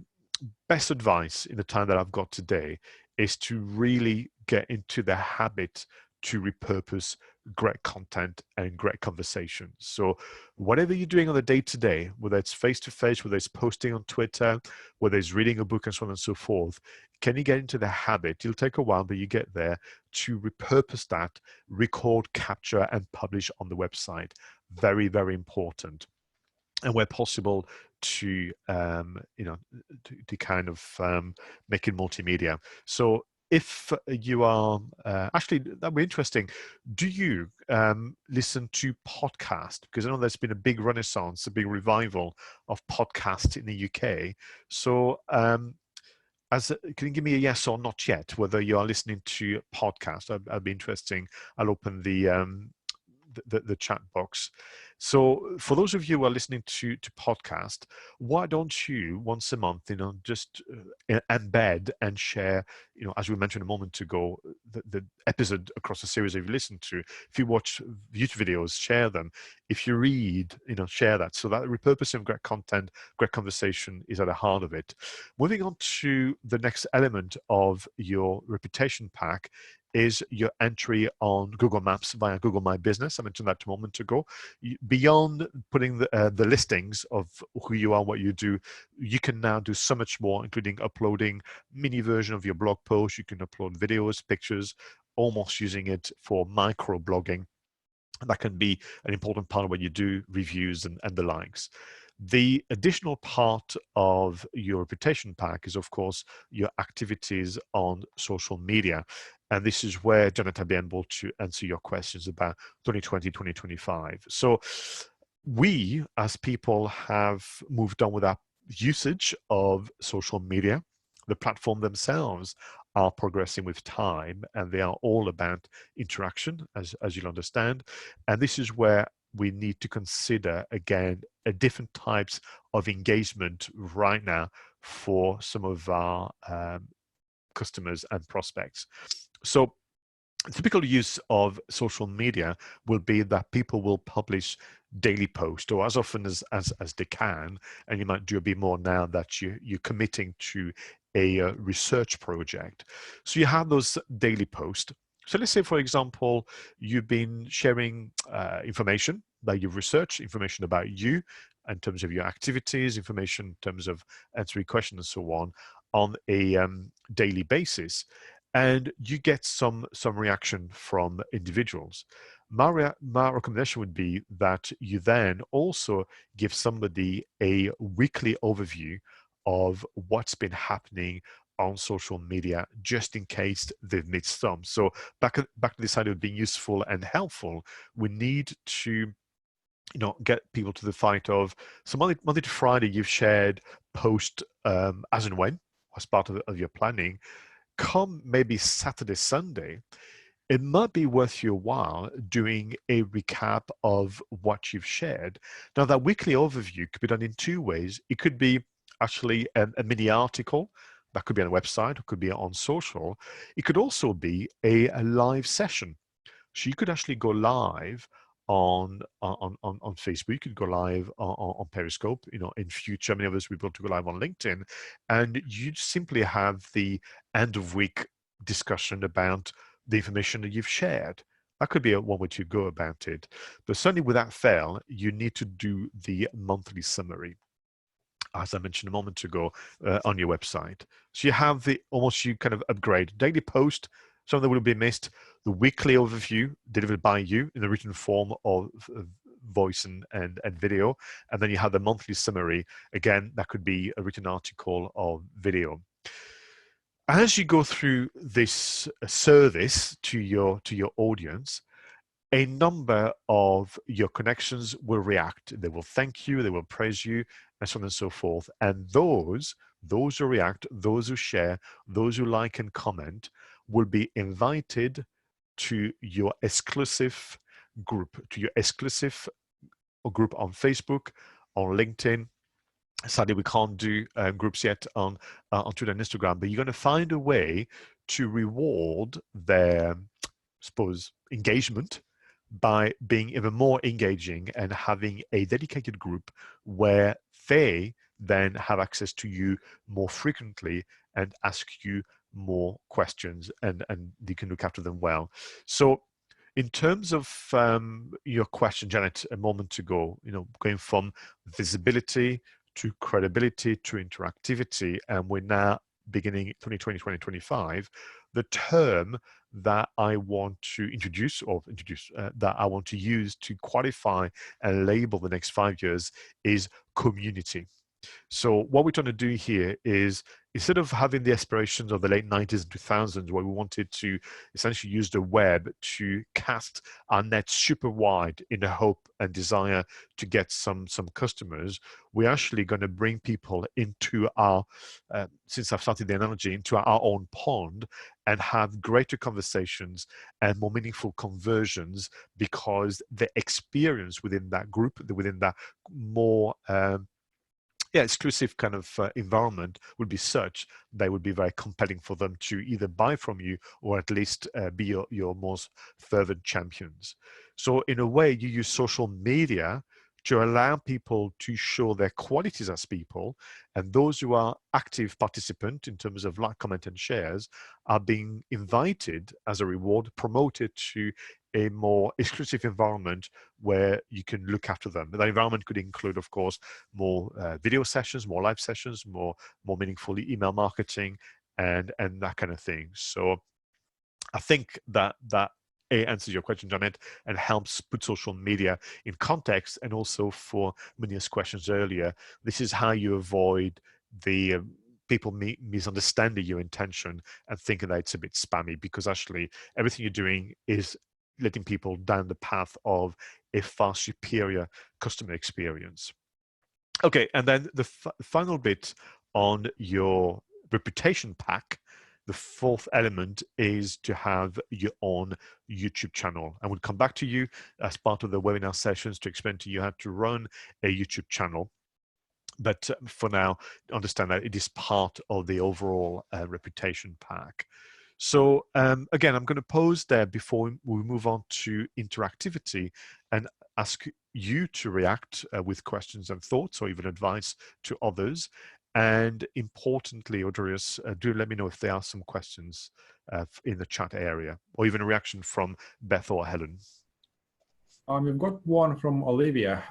Speaker 1: best advice in the time that I've got today is to really get into the habit to repurpose great content and great conversation. So whatever you're doing on the day-to-day, whether it's face-to-face, whether it's posting on Twitter, whether it's reading a book and so on and so forth, can you get into the habit? It'll take a while, but you get there, to repurpose that, record, capture, and publish on the website. Very, very important. And where possible, to to kind of make it multimedia. So if you are actually, that'd be interesting. Do you listen to podcasts? Because I know there's been a big renaissance, a big revival of podcasts in the UK. So can you give me a yes or not yet whether you are listening to podcasts? That'd be interesting. I'll open the chat box. So for those of you who are listening to podcast, why don't you once a month, just embed and share, as we mentioned a moment ago, the episode across the series that you've listened to. If you watch YouTube videos, share them. If you read, share that. So that repurposing of great content, great conversation is at the heart of it. Moving on to the next element of your reputation pack is your entry on Google Maps via Google My Business. I mentioned that a moment ago. Beyond putting the listings of who you are, what you do, you can now do so much more, including uploading mini version of your blog post. You can upload videos, pictures, almost using it for micro blogging. That can be an important part of what you do, reviews and the likes. The additional part of your reputation pack is, of course, your activities on social media. And this is where Janet will be able to answer your questions about 2020, 2025. So we, as people, have moved on with our usage of social media. The platform themselves are progressing with time, and they are all about interaction, as you'll understand. And this is where we need to consider, again, different types of engagement right now for some of our customers and prospects. So typical use of social media will be that people will publish daily posts, or as often as they can, and you might do a bit more now that you're committing to a research project. So you have those daily posts. So let's say, for example, you've been sharing information that you've researched, information about you in terms of your activities, information in terms of answering questions and so on a daily basis. And you get some reaction from individuals. My recommendation would be that you then also give somebody a weekly overview of what's been happening on social media, just in case they've missed some. So back to this idea of being useful and helpful, we need to get people to the fight of, so Monday to Friday you've shared post as and when, as part of your planning. Come maybe Saturday, Sunday, it might be worth your while doing a recap of what you've shared. Now, that weekly overview could be done in two ways. It could be actually a mini article that could be on a website, or could be on social. It could also be a live session. So you could actually go live on Facebook, you could go live on Periscope, in future, many of us will be able to go live on LinkedIn, and you simply have the end of week discussion about the information that you've shared. That could be one way to go about it. But certainly without fail, you need to do the monthly summary, as I mentioned a moment ago, on your website. So you have you kind of upgrade daily post, something that will be missed, the weekly overview delivered by you in the written form of voice and video, and then you have the monthly summary. Again, that could be a written article or video. As you go through this service to your audience, a number of your connections will react. They will thank you, they will praise you, and so on and so forth. And those who react, those who share, those who like and comment will be invited to your exclusive group, to your exclusive a group on Facebook, on LinkedIn. Sadly, we can't do groups yet on Twitter and Instagram, but you're going to find a way to reward their, suppose, engagement by being even more engaging and having a dedicated group where they then have access to you more frequently and ask you more questions, and you can look after them well. So in terms of your question, Janet, a moment ago, going from visibility to credibility to interactivity, and we're now beginning 2020, 2025, the term that I want to introduce that I want to use to qualify and label the next 5 years is community. So what we're trying to do here is, instead of having the aspirations of the late 90s and 2000s, where we wanted to essentially use the web to cast our net super wide in the hope and desire to get some customers, we're actually going to bring people into our, since I've started the analogy, into our own pond and have greater conversations and more meaningful conversions, because the experience within that group, within that more exclusive kind of environment would be such that it would be very compelling for them to either buy from you or at least be your most fervent champions. So in a way, you use social media to allow people to show their qualities as people, and those who are active participant in terms of like, comment, and shares are being invited as a reward, promoted to a more exclusive environment where you can look after them. That environment could include, of course, more video sessions, more live sessions, more meaningful email marketing, and that kind of thing. So I think that answers your question, Janet, and helps put social media in context. And also, for Munia's questions earlier, this is how you avoid the people misunderstanding your intention and thinking that it's a bit spammy, because actually everything you're doing is letting people down the path of a far superior customer experience. Okay, and then the final bit on your reputation pack, the fourth element is to have your own YouTube channel. And we'll come back to you as part of the webinar sessions to explain to you how to run a YouTube channel. But for now, understand that it is part of the overall reputation pack. So again, I'm going to pause there before we move on to interactivity and ask you to react with questions and thoughts, or even advice to others. And importantly, Odorius, do let me know if there are some questions in the chat area, or even a reaction from Beth or Helen.
Speaker 3: We've got one from Olivia.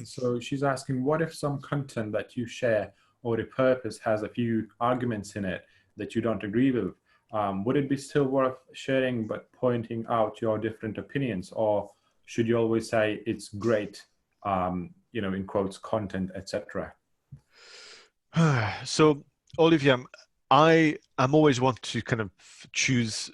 Speaker 3: So she's asking, what if some content that you share or repurpose has a few arguments in it that you don't agree with? Would it be still worth sharing but pointing out your different opinions, or should you always say it's great, in quotes, content, etc.?
Speaker 1: So, Olivia, I'm always want to kind of choose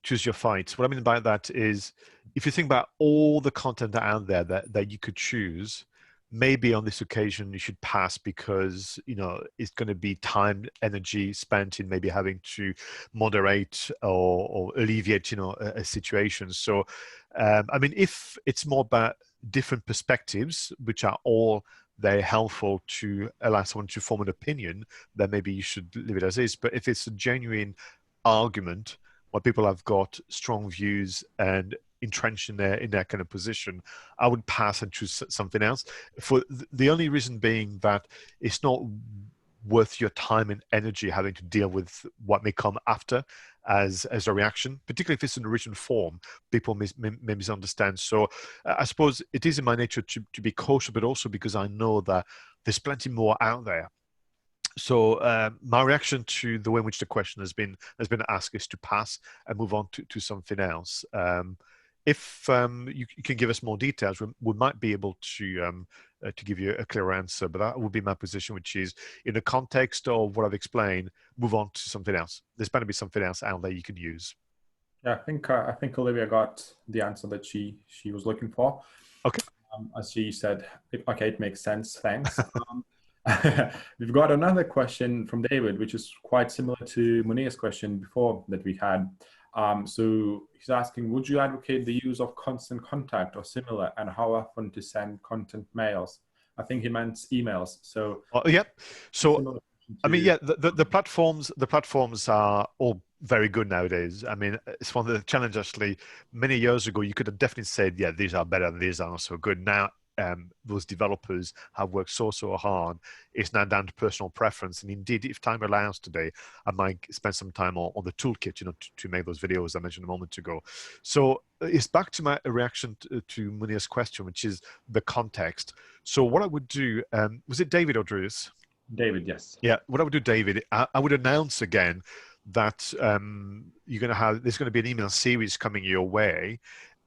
Speaker 1: your fights. What I mean by that is, if you think about all the content out there that you could choose, maybe on this occasion you should pass, because it's going to be time, energy spent in maybe having to moderate or alleviate a situation. So I mean, if it's more about different perspectives, which are all very helpful to allow someone to form an opinion, then maybe you should leave it as is. But if it's a genuine argument where people have got strong views and entrenched in their kind of position, I would pass and choose something else. For the only reason being that it's not worth your time and energy having to deal with what may come after as a reaction, particularly if it's in a written form. People may misunderstand. So I suppose it is in my nature to be cautious, but also because I know that there's plenty more out there. So my reaction to the way in which the question has been asked is to pass and move on to something else. If you can give us more details, we might be able to give you a clear answer, but that would be my position, which is, in the context of what I've explained, move on to something else. There's bound to be something else out there you can use. Yeah,
Speaker 3: I think Olivia got the answer that she was looking for.
Speaker 1: Okay.
Speaker 3: As she said, okay, it makes sense. Thanks. We've got another question from David, which is quite similar to Munia's question before that we had. So he's asking, would you advocate the use of constant contact or similar, and how often to send content mails? I think he meant emails. So
Speaker 1: yep. So
Speaker 3: similar
Speaker 1: I mean,
Speaker 3: to-
Speaker 1: yeah, the platforms are all very good nowadays. I mean, it's one of the challenge actually. Many years ago, you could have definitely said, yeah, these are better, these are not so good. Now, those developers have worked so hard. It's now down to personal preference. And indeed, if time allows today, I might spend some time on the toolkit, to make those videos I mentioned a moment ago. So it's back to my reaction to Munir's question, which is the context. So what I would do, was it David or Drews?
Speaker 3: David, yes.
Speaker 1: Yeah, what I would do, David, I would announce again that there's going to be an email series coming your way,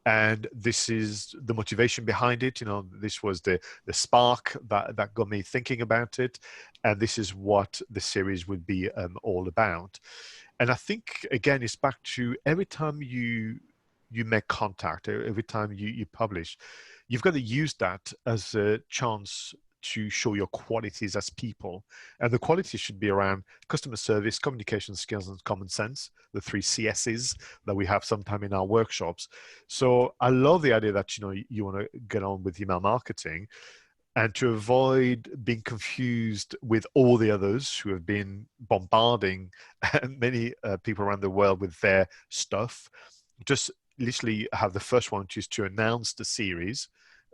Speaker 1: and this is the motivation behind it. This was the spark that got me thinking about it, and this is what the series would be all about. And I think again, it's back to every time you make contact, every time you publish, you've got to use that as a chance to show your qualities as people. And the qualities should be around customer service, communication skills, and common sense, the 3 CSs that we have sometime in our workshops. So I love the idea that, you want to get on with email marketing, and to avoid being confused with all the others who have been bombarding many people around the world with their stuff. Just literally have the first one, which is to announce the series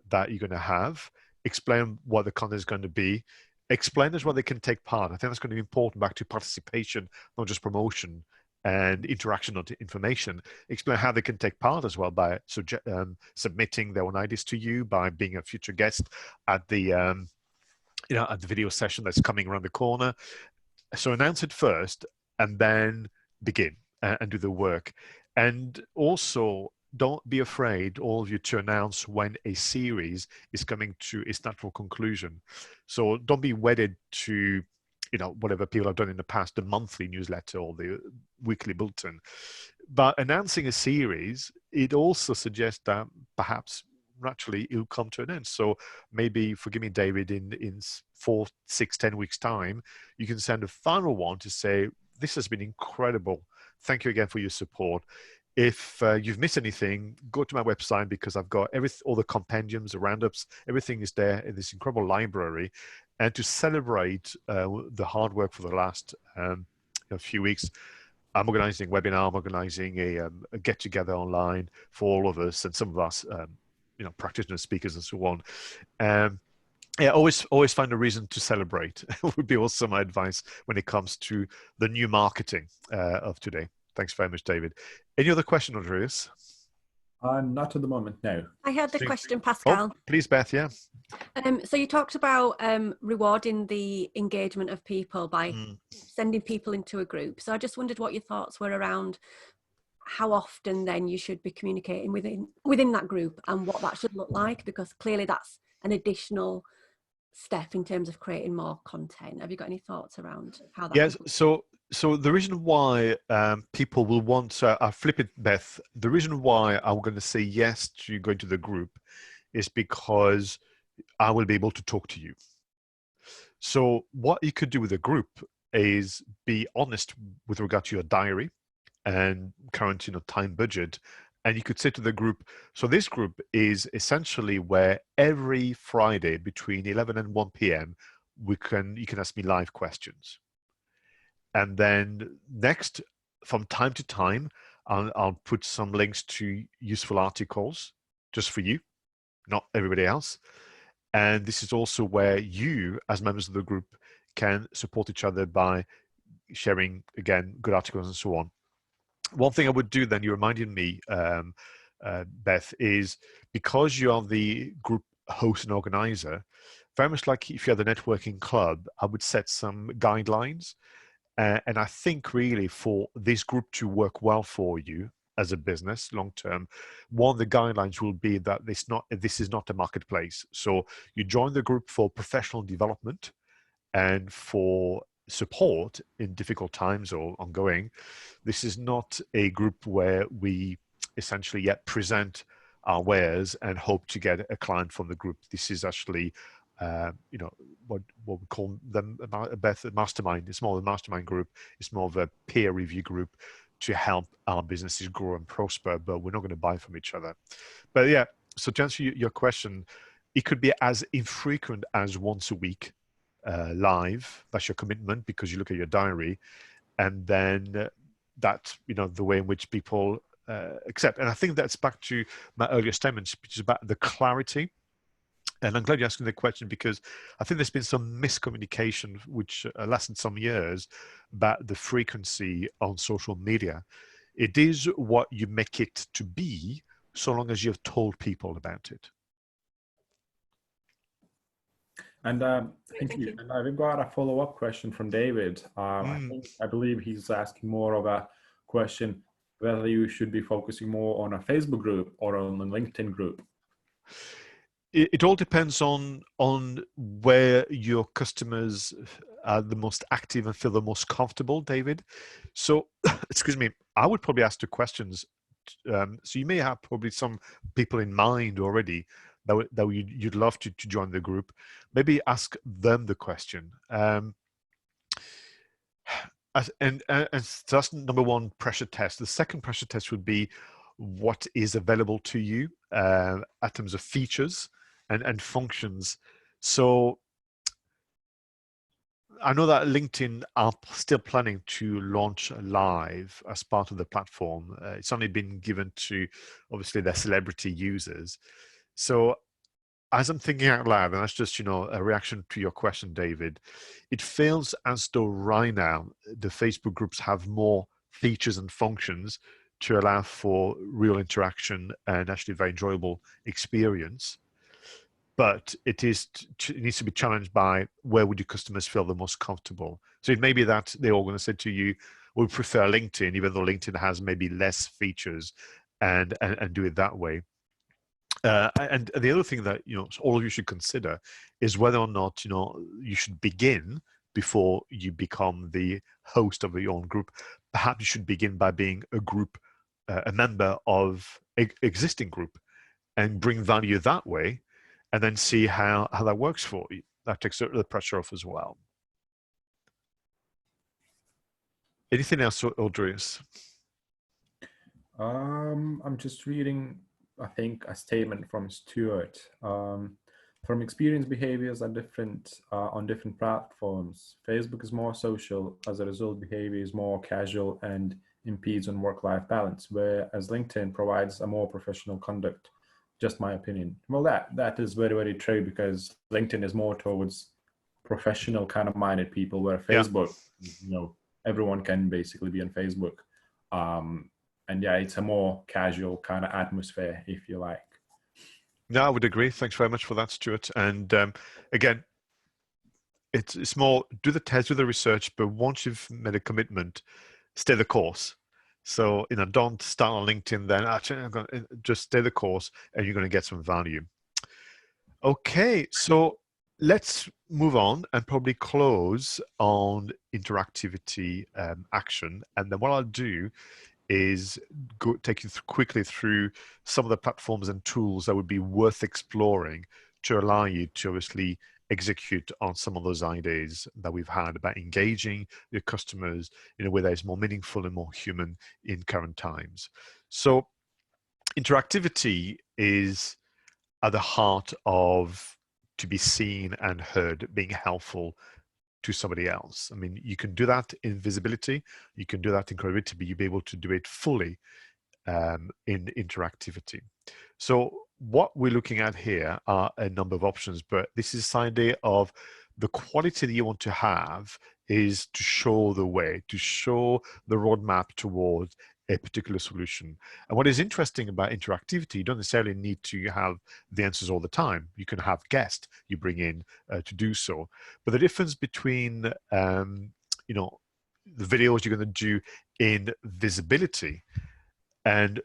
Speaker 1: that you're going to have, explain what the content is going to be, explain as well they can take part. I think that's going to be important, back to participation, not just promotion and interaction, not information. Explain how they can take part as well by submitting their own ideas to you, by being a future guest at the at the video session that's coming around the corner. So announce it first, and then begin and do the work. And also, don't be afraid, all of you, to announce when a series is coming to its natural conclusion. So don't be wedded to, whatever people have done in the past, the monthly newsletter or the weekly bulletin. But announcing a series, it also suggests that perhaps naturally it'll come to an end. So maybe, forgive me, David, in 4, 6, 10 weeks time, you can send a final one to say, this has been incredible. Thank you again for your support. If you've missed anything, go to my website, because I've got all the compendiums, the roundups, everything is there in this incredible library. And to celebrate the hard work for the last few weeks, I'm organizing a webinar, I'm organizing a get-together online for all of us, and some of us, practitioners, speakers, and so on. Yeah, always find a reason to celebrate would be also my advice when it comes to the new marketing of today. Thanks very much, David. Any other question, Andreas?
Speaker 3: Not at the moment, no.
Speaker 2: I had the question, Pascal.
Speaker 1: Oh, please, Beth, yeah.
Speaker 2: So you talked about rewarding the engagement of people by sending people into a group. So I just wondered what your thoughts were around how often then you should be communicating within that group, and what that should look like, because clearly that's an additional step in terms of creating more content. Have you got any thoughts around how that?
Speaker 1: Yes, so the reason why people will want, I'll flip it, Beth. The reason why I'm going to say yes to going to the group is because I will be able to talk to you. So what you could do with a group is be honest with regard to your diary and current, time budget. And you could say to the group, so this group is essentially where every Friday between 11 and 1 p.m. you can ask me live questions. And then next, from time to time, I'll put some links to useful articles just for you, not everybody else. And this is also where you, as members of the group, can support each other by sharing, again, good articles and so on. One thing I would do then, you reminded me, Beth, is because you are the group host and organizer, very much like if you had a networking club, I would set some guidelines. And I think really for this group to work well for you as a business long term, one of the guidelines will be that this is not a marketplace. So you join the group for professional development and for support in difficult times or ongoing. This is not a group where we essentially yet present our wares and hope to get a client from the group. This is actually what we call them, Beth, a mastermind. It's more of a mastermind group. It's more of a peer review group to help our businesses grow and prosper, but we're not going to buy from each other. But yeah, so to answer your question, it could be as infrequent as once a week live. That's your commitment because you look at your diary, and then that's the way in which people accept. And I think that's back to my earlier statements, which is about the clarity. And I'm glad you're asking the question, because I think there's been some miscommunication which lasted some years about the frequency on social media. It is what you make it to be, so long as you've told people about it.
Speaker 3: And thank you. And we've got a follow-up question from David. I believe he's asking more of a question whether you should be focusing more on a Facebook group or on a LinkedIn group.
Speaker 1: It all depends on where your customers are the most active and feel the most comfortable, David. So, excuse me, I would probably ask the questions. So you may have probably some people in mind already that you'd love to join the group. Maybe ask them the question. And that's number one pressure test. The second pressure test would be what is available to you in terms of features and functions. So I know that LinkedIn are still planning to launch live as part of the platform. It's only been given to, obviously, their celebrity users. So as I'm thinking out loud, and that's just, a reaction to your question, David, it feels as though right now the Facebook groups have more features and functions to allow for real interaction and actually very enjoyable experience. But it needs to be challenged by where would your customers feel the most comfortable. So it may be that they're all going to say to you, we prefer LinkedIn, even though LinkedIn has maybe less features, and do it that way. And the other thing that all of you should consider is whether or not you should begin before you become the host of your own group. Perhaps you should begin by being a member of existing group, and bring value that way, and then see how that works for you. That takes the pressure off as well. Anything else, Audrius?
Speaker 3: I'm just reading, I think, a statement from Stuart. From experience, behaviors are different on different platforms. Facebook is more social. As a result, behavior is more casual and impedes on work-life balance, whereas LinkedIn provides a more professional conduct. Just my opinion. Well, that is very, very true, because LinkedIn is more towards professional kind of minded people, where Facebook, everyone can basically be on Facebook. And yeah, it's a more casual kind of atmosphere, if you like.
Speaker 1: No, I would agree. Thanks very much for that, Stuart. And again, it's more do the test, do the research, but once you've made a commitment, stay the course. So, don't start on LinkedIn then. Actually, I'm going to just stay the course, and you're going to get some value. Okay, so let's move on and probably close on interactivity action. And then what I'll do is take you quickly through some of the platforms and tools that would be worth exploring to allow you to obviously execute on some of those ideas that we've had about engaging your customers in a way that is more meaningful and more human in current times. So interactivity is at the heart of to be seen and heard, being helpful to somebody else. I mean, you can do that in visibility, you can do that in credibility, but you'll be able to do it fully in interactivity. So what we're looking at here are a number of options, but this is this idea of the quality that you want to have is to show the way, to show the roadmap towards a particular solution. And what is interesting about interactivity, you don't necessarily need to have the answers all the time. You can have guests you bring in to do so. But the difference between the videos you're going to do in visibility and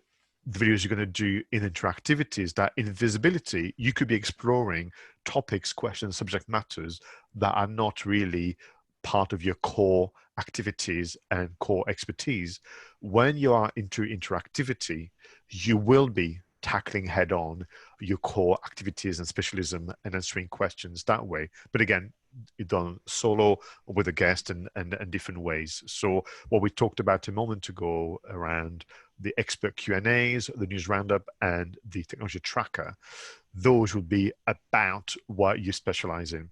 Speaker 1: the videos you're going to do in interactivity is that in visibility, you could be exploring topics, questions, subject matters that are not really part of your core activities and core expertise. When you are into interactivity, you will be tackling head on your core activities and specialism and answering questions that way. But again, it's done solo with a guest and different ways. So what we talked about a moment ago around the expert Q&As, the news roundup, and the technology tracker, those would be about what you specialize in.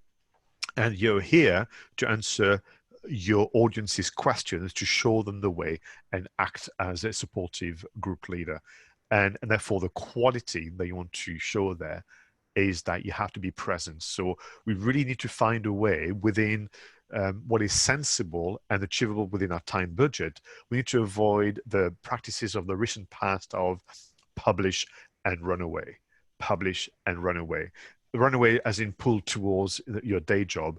Speaker 1: And you're here to answer your audience's questions, to show them the way and act as a supportive group leader. And therefore, the quality that you want to show there is that you have to be present. So we really need to find a way within what is sensible and achievable within our time budget. We need to avoid the practices of the recent past of publish and run away, publish and run away. Run away as in pull towards your day job.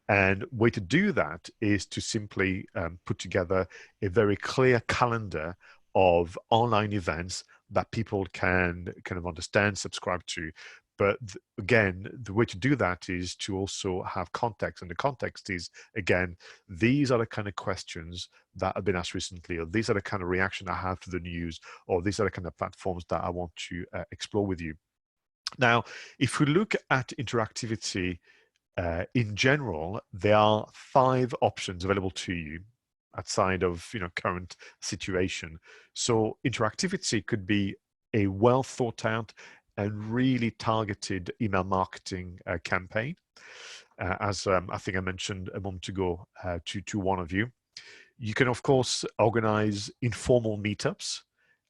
Speaker 1: And way to do that is to simply put together a very clear calendar of online events that people can kind of understand, subscribe to. But again, the way to do that is to also have context. And the context is, again, these are the kind of questions that have been asked recently, or these are the kind of reaction I have to the news, or these are the kind of platforms that I want to explore with you. Now, if we look at interactivity in general, there are 5 options available to you outside of current situation. So interactivity could be a well thought out and really targeted email marketing campaign, as I think I mentioned a moment ago to one of you. You can of course organize informal meetups,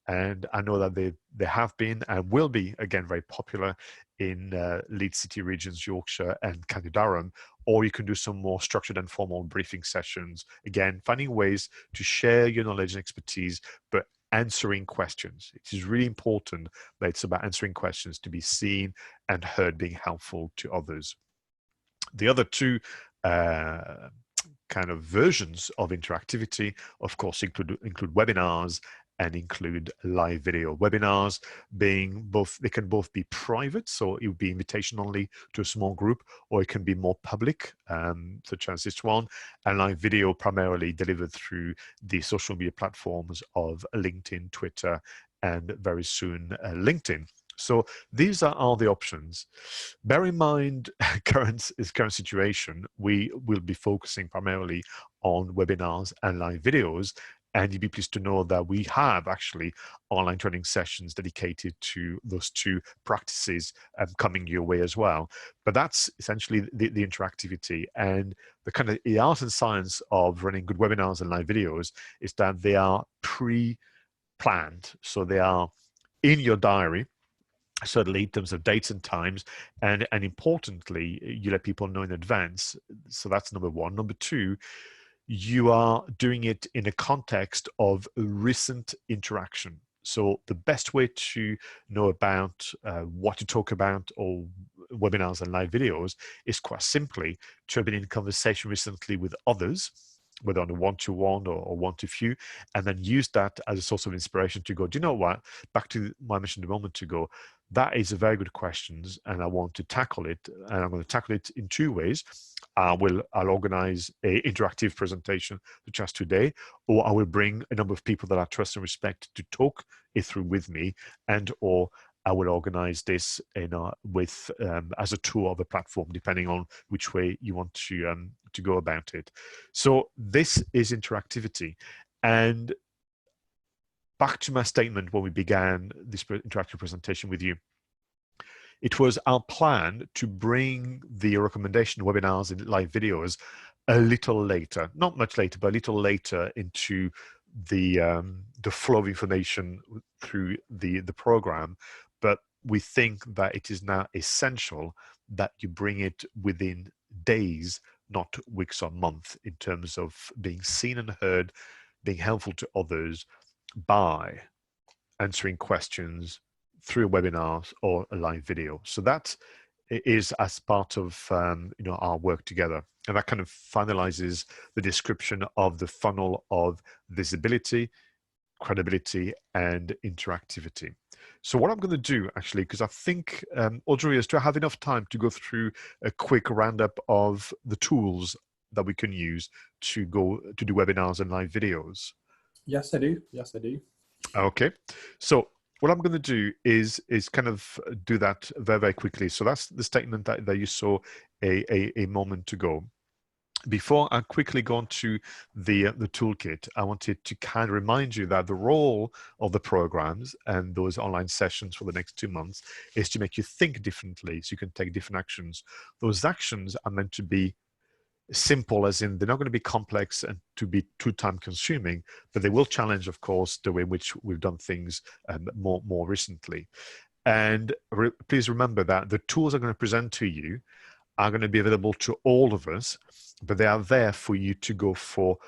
Speaker 1: and I know that they have been and will be again very popular in Leeds City regions, Yorkshire and County Durham. Or you can do some more structured and formal briefing sessions. Again, finding ways to share your knowledge and expertise, but answering questions. It is really important that it's about answering questions, to be seen and heard, being helpful to others. The other 2 kind of versions of interactivity, of course, include webinars and include live video. Webinars being both, they can both be private, so it would be invitation only to a small group, or it can be more public, such as this one, and live video primarily delivered through the social media platforms of LinkedIn, Twitter, and very soon LinkedIn. So these are all the options. Bear in mind current situation, we will be focusing primarily on webinars and live videos. And you'd be pleased to know that we have actually online training sessions dedicated to those 2 practices coming your way as well. But that's essentially the interactivity. And the kind of the art and science of running good webinars and live videos is that they are pre-planned. So they are in your diary, certainly in terms of dates and times, and importantly, you let people know in advance. So that's number 1. Number 2, you are doing it in a context of a recent interaction. So the best way to know about what to talk about or webinars and live videos is quite simply to have been in conversation recently with others, whether on a one-to-one or one-to-few, and then use that as a source of inspiration to go, do you know what? Back to what I mentioned a moment ago, that is a very good question, and I want to tackle it, and I'm going to tackle it in 2 ways. I'll organize an interactive presentation such as today, or I will bring a number of people that I trust and respect to talk it through with me, and or I will organize this with as a tour of a platform, depending on which way you want to go about it. So this is interactivity. And back to my statement when we began this interactive presentation with you, it was our plan to bring the recommendation webinars and live videos a little later, not much later, but a little later into the flow of information through the program. But we think that it is now essential that you bring it within days, not weeks or months, in terms of being seen and heard, being helpful to others by answering questions through a webinar or a live video. So that is as part of our work together, and that kind of finalizes the description of the funnel of visibility, credibility, and interactivity. So what I'm going to do, actually, because I think, Audrey, is to have enough time to go through a quick roundup of the tools that we can use to do webinars and live videos.
Speaker 3: Yes, I do. Yes, I do.
Speaker 1: Okay. So what I'm going to do is kind of do that very, very quickly. So that's the statement that you saw a moment ago. Before I quickly go on to the toolkit, I wanted to kind of remind you that the role of the programs and those online sessions for the next 2 months is to make you think differently so you can take different actions. Those actions are meant to be simple, as in they're not going to be complex and to be too time consuming, but they will challenge, of course, the way in which we've done things more recently. And please remember that the tools I'm going to present to you are going to be available to all of us, but they are there for you to go for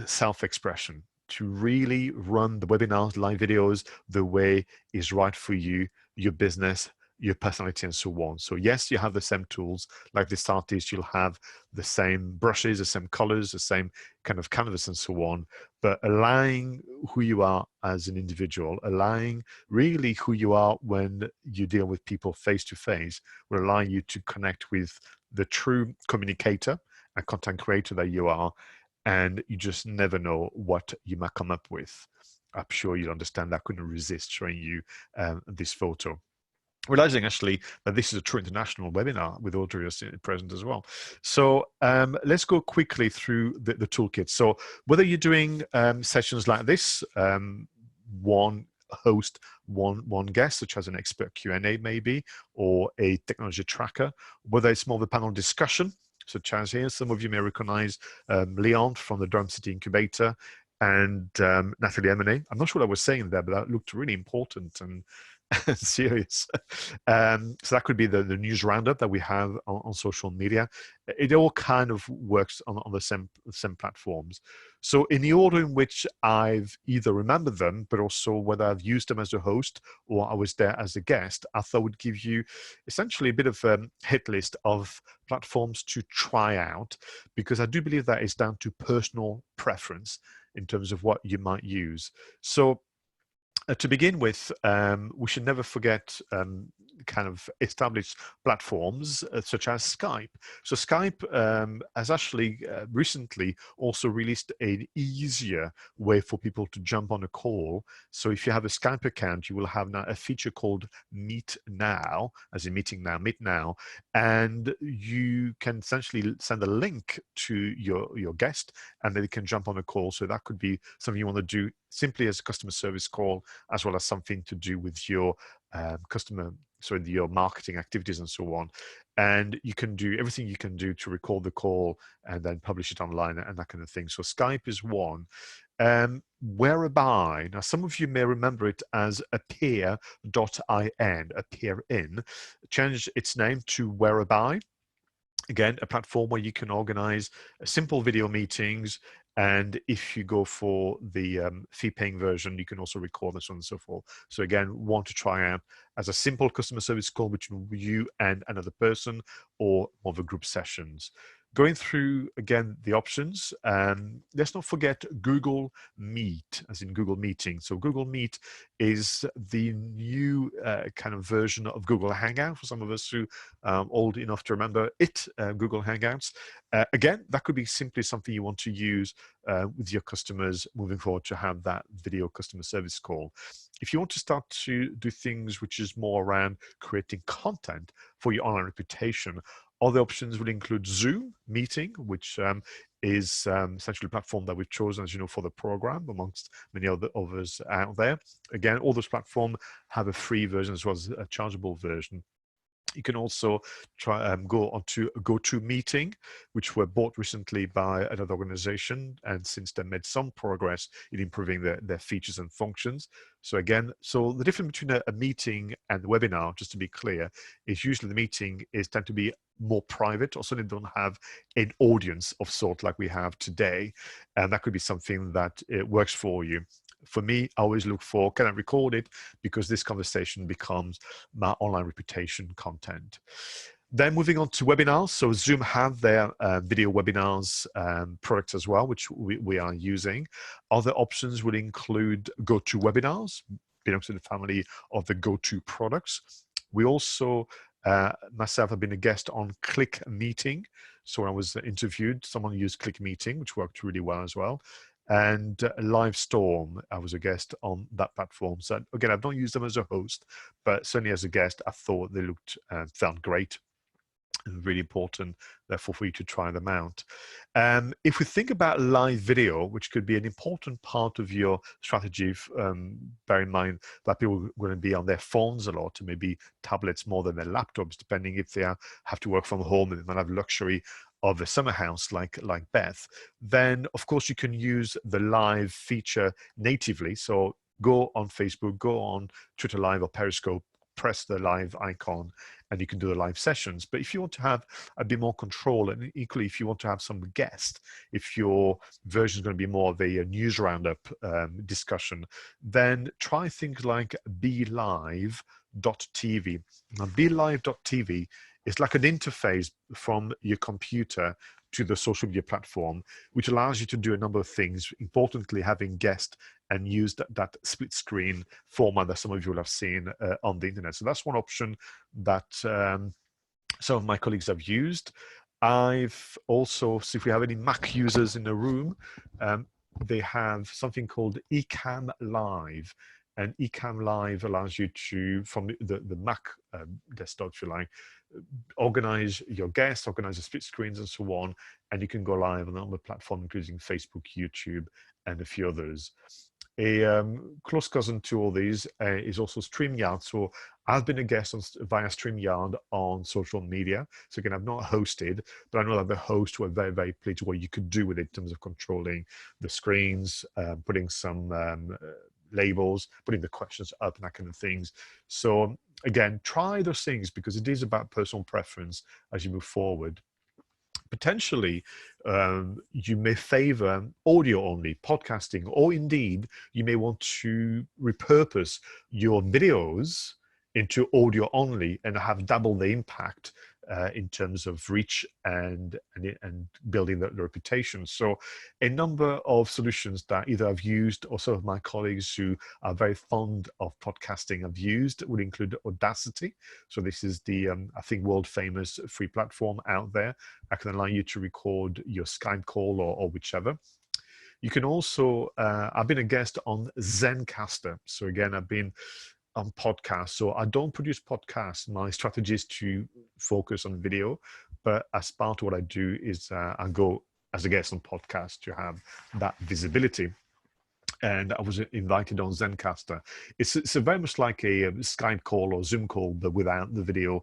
Speaker 1: self-expression, to really run the webinars, live videos, the way is right for you, your business, your personality, and so on. So yes, you have the same tools. Like the artist, you'll have the same brushes, the same colors, the same kind of canvas, and so on. But allowing who you are as an individual, allowing really who you are when you deal with people face to face, will allow you to connect with the true communicator and content creator that you are. And you just never know what you might come up with. I'm sure you'll understand that I couldn't resist showing you this photo. Realizing actually that this is a true international webinar with Audrey present as well. So let's go quickly through the toolkit. So whether you're doing sessions like this, one host, one guest, such as an expert Q&A maybe, or a technology tracker, whether it's more of a panel discussion, such as here, some of you may recognize Leon from the Durham City Incubator and Natalie M&A. I'm not sure what I was saying there, but that looked really important and serious. So that could be the news roundup that we have on social media. It all kind of works on the same platforms. So in the order in which I've either remembered them, but also whether I've used them as a host or I was there as a guest, I thought I would give you essentially a bit of a hit list of platforms to try out, because I do believe that is down to personal preference in terms of what you might use. So to begin with, we should never forget kind of established platforms such as Skype. So Skype has actually recently also released an easier way for people to jump on a call. So if you have a Skype account, you will have now a feature called Meet Now, as in meeting now, Meet Now, and you can essentially send a link to your guest, and then they can jump on a call. So that could be something you want to do simply as a customer service call, as well as something to do with your your marketing activities and so on. And you can do everything you can do to record the call and then publish it online and that kind of thing. So Skype is one. Whereby, now some of you may remember it as appear.in, appear.in, changed its name to Whereby. Again, a platform where you can organize simple video meetings. And if you go for the fee-paying version, you can also record and so on and so forth. So again, want to try out as a simple customer service call between you and another person, or more of a group sessions. Going through, again, the options, let's not forget Google Meet, as in Google Meeting. So Google Meet is the new kind of version of Google Hangout for some of us who are old enough to remember it, Google Hangouts. Again, that could be simply something you want to use with your customers moving forward to have that video customer service call. If you want to start to do things which is more around creating content for your online reputation, other options will include Zoom Meeting, which is essentially a platform that we've chosen, as you know, for the program, amongst many other others out there. Again, all those platforms have a free version as well as a chargeable version. You can also try go onto GoToMeeting, which were bought recently by another organization, and since they made some progress in improving their features and functions. So again, so the difference between a meeting and the webinar, just to be clear, is usually the meeting tend to be more private, or certainly don't have an audience of sort like we have today, and that could be something that works for you. For me, I always look for, can I record it? Because this conversation becomes my online reputation content. Then moving on to webinars. So Zoom have their video webinars product as well, which we are using. Other options would include GoToWebinars, belongs to the family of the GoTo products. We also, myself, have been a guest on Click Meeting. So when I was interviewed, someone used Click Meeting, which worked really well as well. and Livestorm. I was a guest on that platform. So again, I've not used them as a host, but certainly as a guest, I thought they looked sound great. Really important, therefore, for you to try them out. If we think about live video, which could be an important part of your strategy, bear in mind that people are going to be on their phones a lot, and maybe tablets more than their laptops, depending if they have to work from home and they might have luxury of a summer house like Beth. Then, of course, you can use the live feature natively. So go on Facebook, go on Twitter Live or Periscope, press the live icon, and you can do the live sessions. But if you want to have a bit more control, and equally if you want to have some guests, if your version is going to be more of a news roundup discussion, then try things like BeLive.tv. Now, BeLive.tv is like an interface from your computer to the social media platform, which allows you to do a number of things, importantly having guests and use that split screen format that some of you will have seen on the internet. So that's one option that some of my colleagues have used. I've also, so if we have any Mac users in the room, they have something called Ecamm Live. And Ecamm Live allows you to, from the Mac desktop, if you like, organize your guests, organize the split screens and so on, and you can go live on other platforms, including Facebook, YouTube, and a few others. A close cousin to all these is also StreamYard. So I've been a guest via StreamYard on social media. So again, I've not hosted, but I know that the hosts were very, very pleased with what you could do with it in terms of controlling the screens, putting some labels, putting the questions up and that kind of things. So again, try those things because it is about personal preference as you move forward. Potentially, you may favor audio only podcasting, or indeed you may want to repurpose your videos into audio only and have double the impact in terms of reach and building the reputation. So a number of solutions that either I've used or some of my colleagues who are very fond of podcasting have used would include Audacity. So this is the, I think, world famous free platform out there. I can allow you to record your Skype call or whichever. You can also, I've been a guest on Zencastr. So again, I've been on podcasts. So I don't produce podcasts. My strategy is to focus on video, but as part of what I do is I go as a guest on podcasts to have that visibility. And I was invited on Zencastr. It's very much like a Skype call or Zoom call, but without the video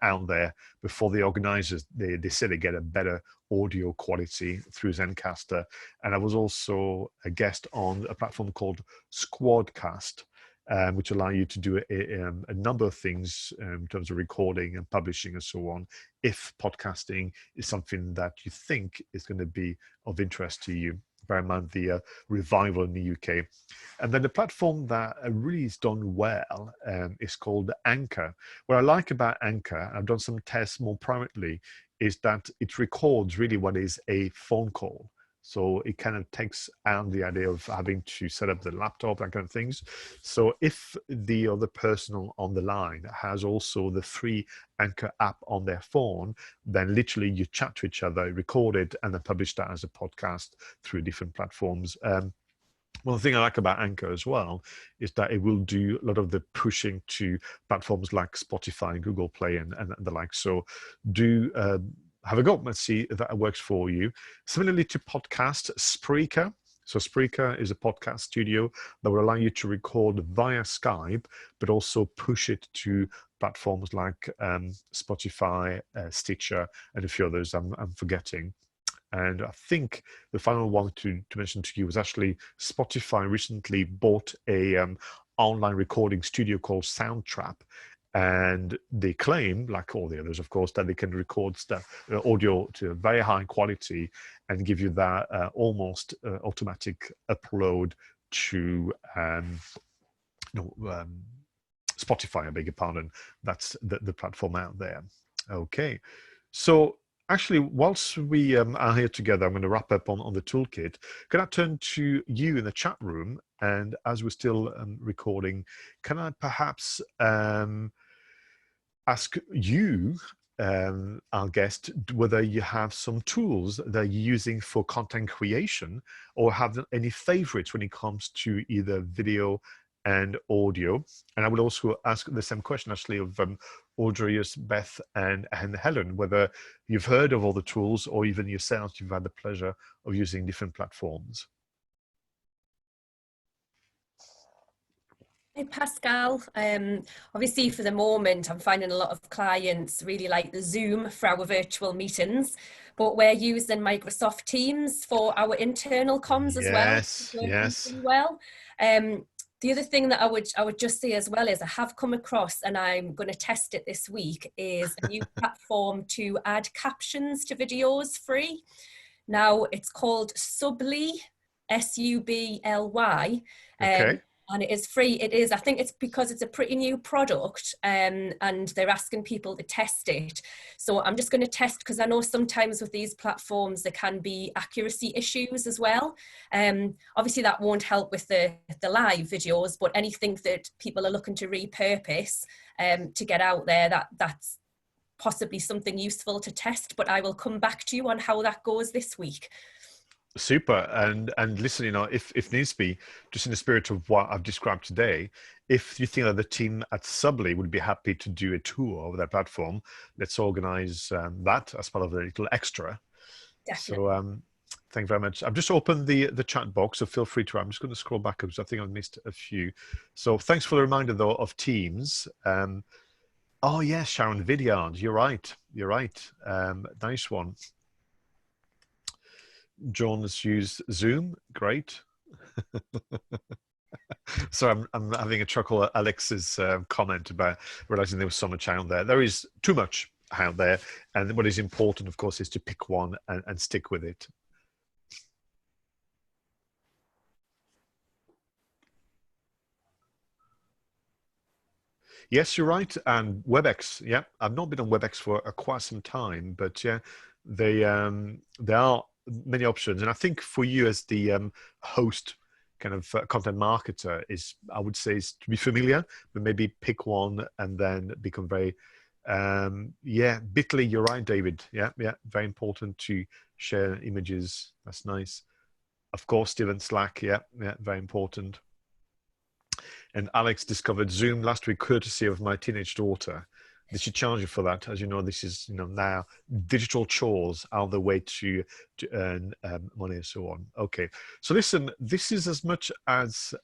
Speaker 1: out there. Before the organizers, they say they get a better audio quality through Zencastr. And I was also a guest on a platform called Squadcast, which allow you to do a number of things in terms of recording and publishing and so on, if podcasting is something that you think is going to be of interest to you. Bear in mind the revival in the UK. And then the platform that really has done well is called Anchor. What I like about Anchor, I've done some tests more privately, is that it records really what is a phone call. So it kind of takes out the idea of having to set up the laptop, that kind of things. So if the other person on the line has also the free Anchor app on their phone, then literally you chat to each other, record it, and then publish that as a podcast through different platforms. One thing I like about Anchor as well is that it will do a lot of the pushing to platforms like Spotify, Google Play, and the like. So do have a go. Let's see if that works for you. Similarly to podcast, Spreaker. So Spreaker is a podcast studio that will allow you to record via Skype, but also push it to platforms like Spotify, Stitcher, and a few others I'm forgetting. And I think the final one to mention to you was actually Spotify recently bought a online recording studio called Soundtrap. And they claim, like all the others, of course, that they can record stuff, audio to a very high quality and give you that almost automatic upload to Spotify, I beg your pardon. That's the platform out there. Okay. So actually, whilst we are here together, I'm going to wrap up on the toolkit. Can I turn to you in the chat room? And as we're still recording, can I perhaps ask you our guest whether you have some tools that you're using for content creation, or have any favorites when it comes to either video and audio. And I would also ask the same question actually of Audrey, Beth, and Helen, whether you've heard of all the tools, or even yourself you've had the pleasure of using different platforms.
Speaker 4: Hey Pascal, obviously for the moment I'm finding a lot of clients really like the Zoom for our virtual meetings, but we're using Microsoft Teams for our internal comms as well.
Speaker 1: Yes.
Speaker 4: Well, the other thing that I would just say as well is I have come across, and I'm going to test it this week, is a new platform to add captions to videos free. Now it's called Subly, S-U-B-L-Y.
Speaker 1: Okay.
Speaker 4: And it is free. It is, I think it's because it's a pretty new product, and they're asking people to test it. So I'm just going to test, because I know sometimes with these platforms there can be accuracy issues as well. Obviously that won't help with the live videos, but anything that people are looking to repurpose to get out there, that's possibly something useful to test. But I will come back to you on how that goes this week.
Speaker 1: Super. And listen, you know, if needs be, just in the spirit of what I've described today, if you think that the team at Subly would be happy to do a tour of their platform, let's organize that as part of the little extra. Definitely. So thank you very much. I've just opened the chat box, so feel free to. I'm just going to scroll back because I think I've missed a few. So thanks for the reminder though of Teams. Oh yes, Sharon, Vidyard, you're right. Nice one. John has used Zoom. Great. So I'm having a chuckle at Alex's comment about realizing there was so much out there. There is too much out there, and what is important, of course, is to pick one and stick with it. Yes, you're right. And WebEx, yeah, I've not been on WebEx for quite some time, but yeah, there are many options. And I think for you as the host, kind of content marketer, I would say is to be familiar, but maybe pick one and then become very, yeah, Bitly, you're right, David. Yeah, very important to share images. That's nice. Of course, Steven, Slack, yeah, very important. And Alex discovered Zoom last week, courtesy of my teenage daughter. Did she charge you for that? As you know, this is now digital chores are the way to earn money and so on. Okay, so listen, this is as much as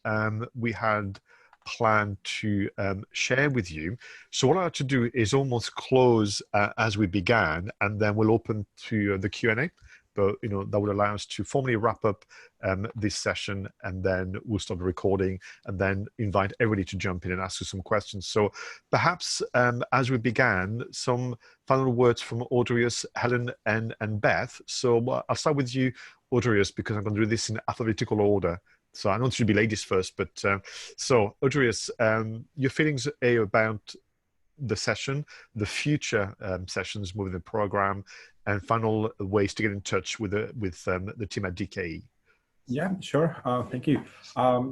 Speaker 1: we had planned to share with you. So what I have to do is almost close as we began, and then we'll open to the Q&A. But that would allow us to formally wrap up this session, and then we'll stop the recording and then invite everybody to jump in and ask us some questions. So perhaps as we began, some final words from Audrius, Helen, and Beth. So I'll start with you, Audrius, because I'm going to do this in alphabetical order. So I know it should be ladies first, but so Audrius, your feelings about the session, the future sessions moving the program, and final ways to get in touch with the team at DKE.
Speaker 3: Yeah, sure. Thank you.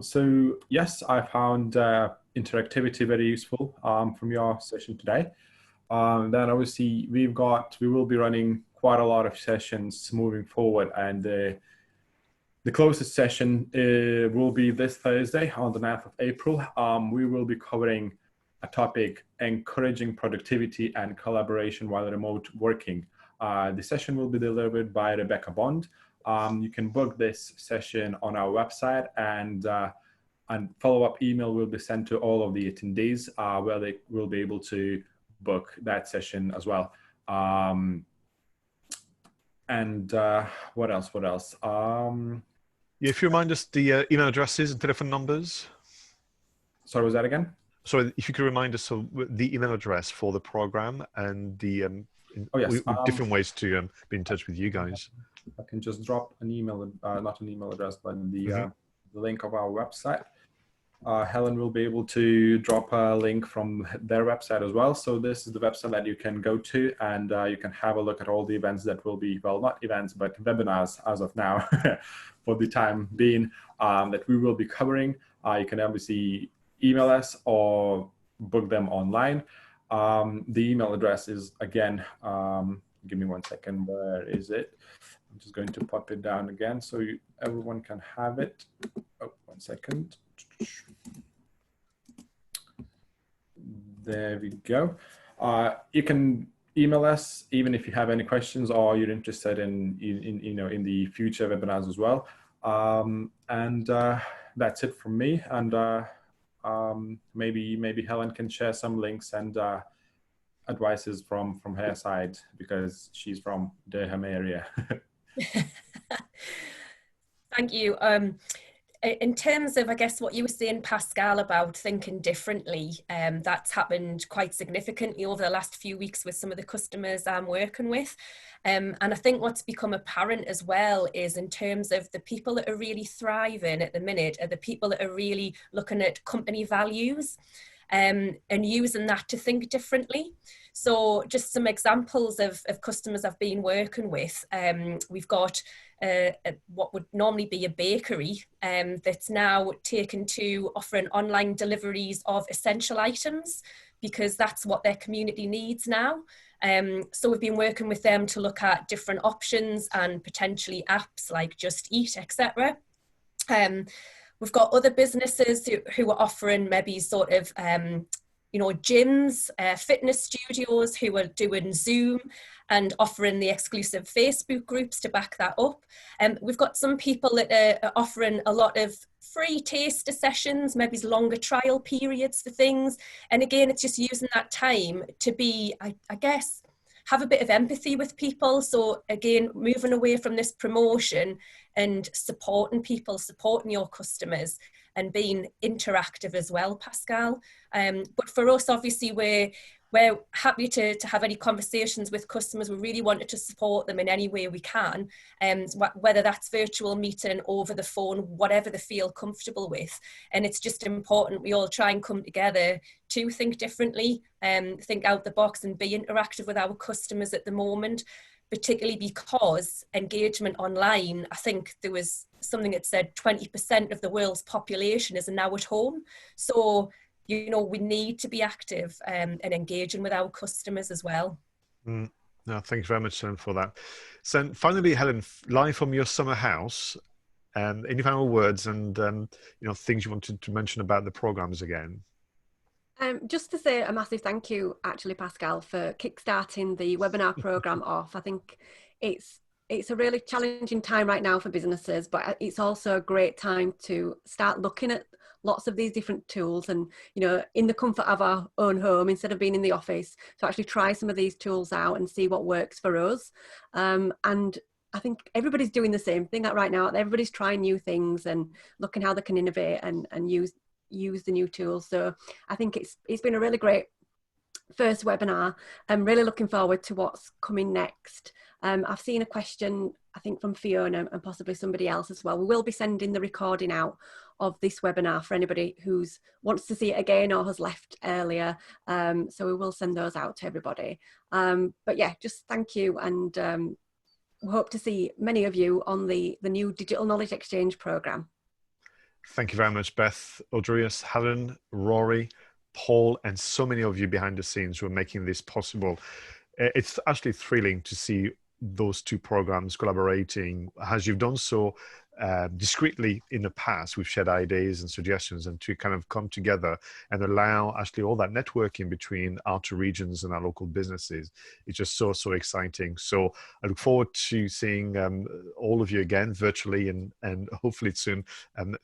Speaker 3: So yes, I found interactivity very useful from your session today. Then obviously we will be running quite a lot of sessions moving forward, and the closest session will be this Thursday on the 9th of April. We will be covering a topic: encouraging productivity and collaboration while remote working. The session will be delivered by Rebecca Bond. You can book this session on our website, and follow-up email will be sent to all of the attendees where they will be able to book that session as well. What else?
Speaker 1: If you remind us the email addresses and telephone numbers.
Speaker 3: Sorry, was that again?
Speaker 1: So if you could remind us of the email address for the program and the different ways to be in touch with you guys.
Speaker 3: I can just drop an email, not an email address, but the link of our website. Helen will be able to drop a link from their website as well. So this is the website that you can go to, and you can have a look at all the events that will be, well, not events, but webinars as of now for the time being that we will be covering. You can obviously email us or book them online. The email address is, again, give me 1 second, where is it? I'm just going to pop it down again so everyone can have it. Oh, 1 second. There we go. You can email us even if you have any questions or you're interested in the future webinars as well. That's it from me. And maybe Helen can share some links and advices from her side, because she's from Durham area.
Speaker 4: Thank you. In terms of, I guess, what you were saying, Pascal, about thinking differently, that's happened quite significantly over the last few weeks with some of the customers I'm working with. And I think what's become apparent as well is, in terms of the people that are really thriving at the minute, are the people that are really looking at company values and using that to think differently. So just some examples of customers I've been working with. We've got what would normally be a bakery that's now taken to offering online deliveries of essential items, because that's what their community needs now. So we've been working with them to look at different options and potentially apps like Just Eat, etc. We've got other businesses who are offering maybe sort of gyms, fitness studios who are doing Zoom and offering the exclusive Facebook groups to back that up. We've got some people that are offering a lot of free taster sessions, maybe longer trial periods for things. And again, it's just using that time to be, I guess, have a bit of empathy with people. So again, moving away from this promotion and supporting people, supporting your customers, and being interactive as well, Pascal. But for us, obviously, we're happy to have any conversations with customers. We really wanted to support them in any way we can, whether that's virtual meeting, over the phone, whatever they feel comfortable with. And it's just important we all try and come together to think differently, think out the box, and be interactive with our customers at the moment, particularly because engagement online, I think there was something that said 20% of the world's population is now at home. So, we need to be active and engaging with our customers as well.
Speaker 1: No, thank you very much, Helen, for that. So finally, Helen, live from your summer house, any final words and things you wanted to mention about the programs again?
Speaker 2: Just to say a massive thank you, actually, Pascal, for kickstarting the webinar program off. I think it's a really challenging time right now for businesses, but it's also a great time to start looking at lots of these different tools and, in the comfort of our own home, instead of being in the office, to actually try some of these tools out and see what works for us. And I think everybody's doing the same thing right now. Everybody's trying new things and looking how they can innovate and use the new tools. So I think it's been a really great first webinar. I'm really looking forward to what's coming next. I've seen a question, I think, from Fiona and possibly somebody else as well. We will be sending the recording out of this webinar for anybody who wants to see it again or has left earlier. So we will send those out to everybody. But yeah, just thank you, and we hope to see many of you on the new Digital Knowledge Exchange programme.
Speaker 1: Thank you very much, Beth, Audrius, Helen, Rory, Paul, and so many of you behind the scenes who are making this possible. It's actually thrilling to see those two programs collaborating as you've done so discreetly in the past. We've shared ideas and suggestions, and to kind of come together and allow actually all that networking between our two regions and our local businesses. It's just so exciting. So I look forward to seeing all of you again virtually and hopefully soon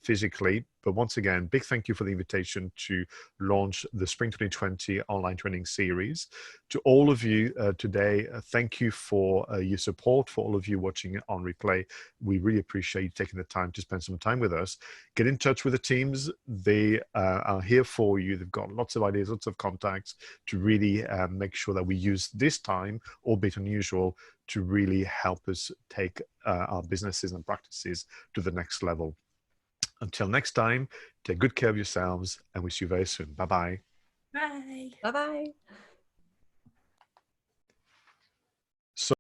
Speaker 1: physically. But once again, big thank you for the invitation to launch the Spring 2020 online training series. To all of you today, thank you for your support, for all of you watching on replay. We really appreciate you taking the time to spend some time with us. Get in touch with the teams. They are here for you. They've got lots of ideas, lots of contacts to really make sure that we use this time, albeit unusual, to really help us take our businesses and practices to the next level. Until next time, take good care of yourselves, and we'll see you very soon. Bye-bye.
Speaker 4: Bye.
Speaker 2: Bye-bye.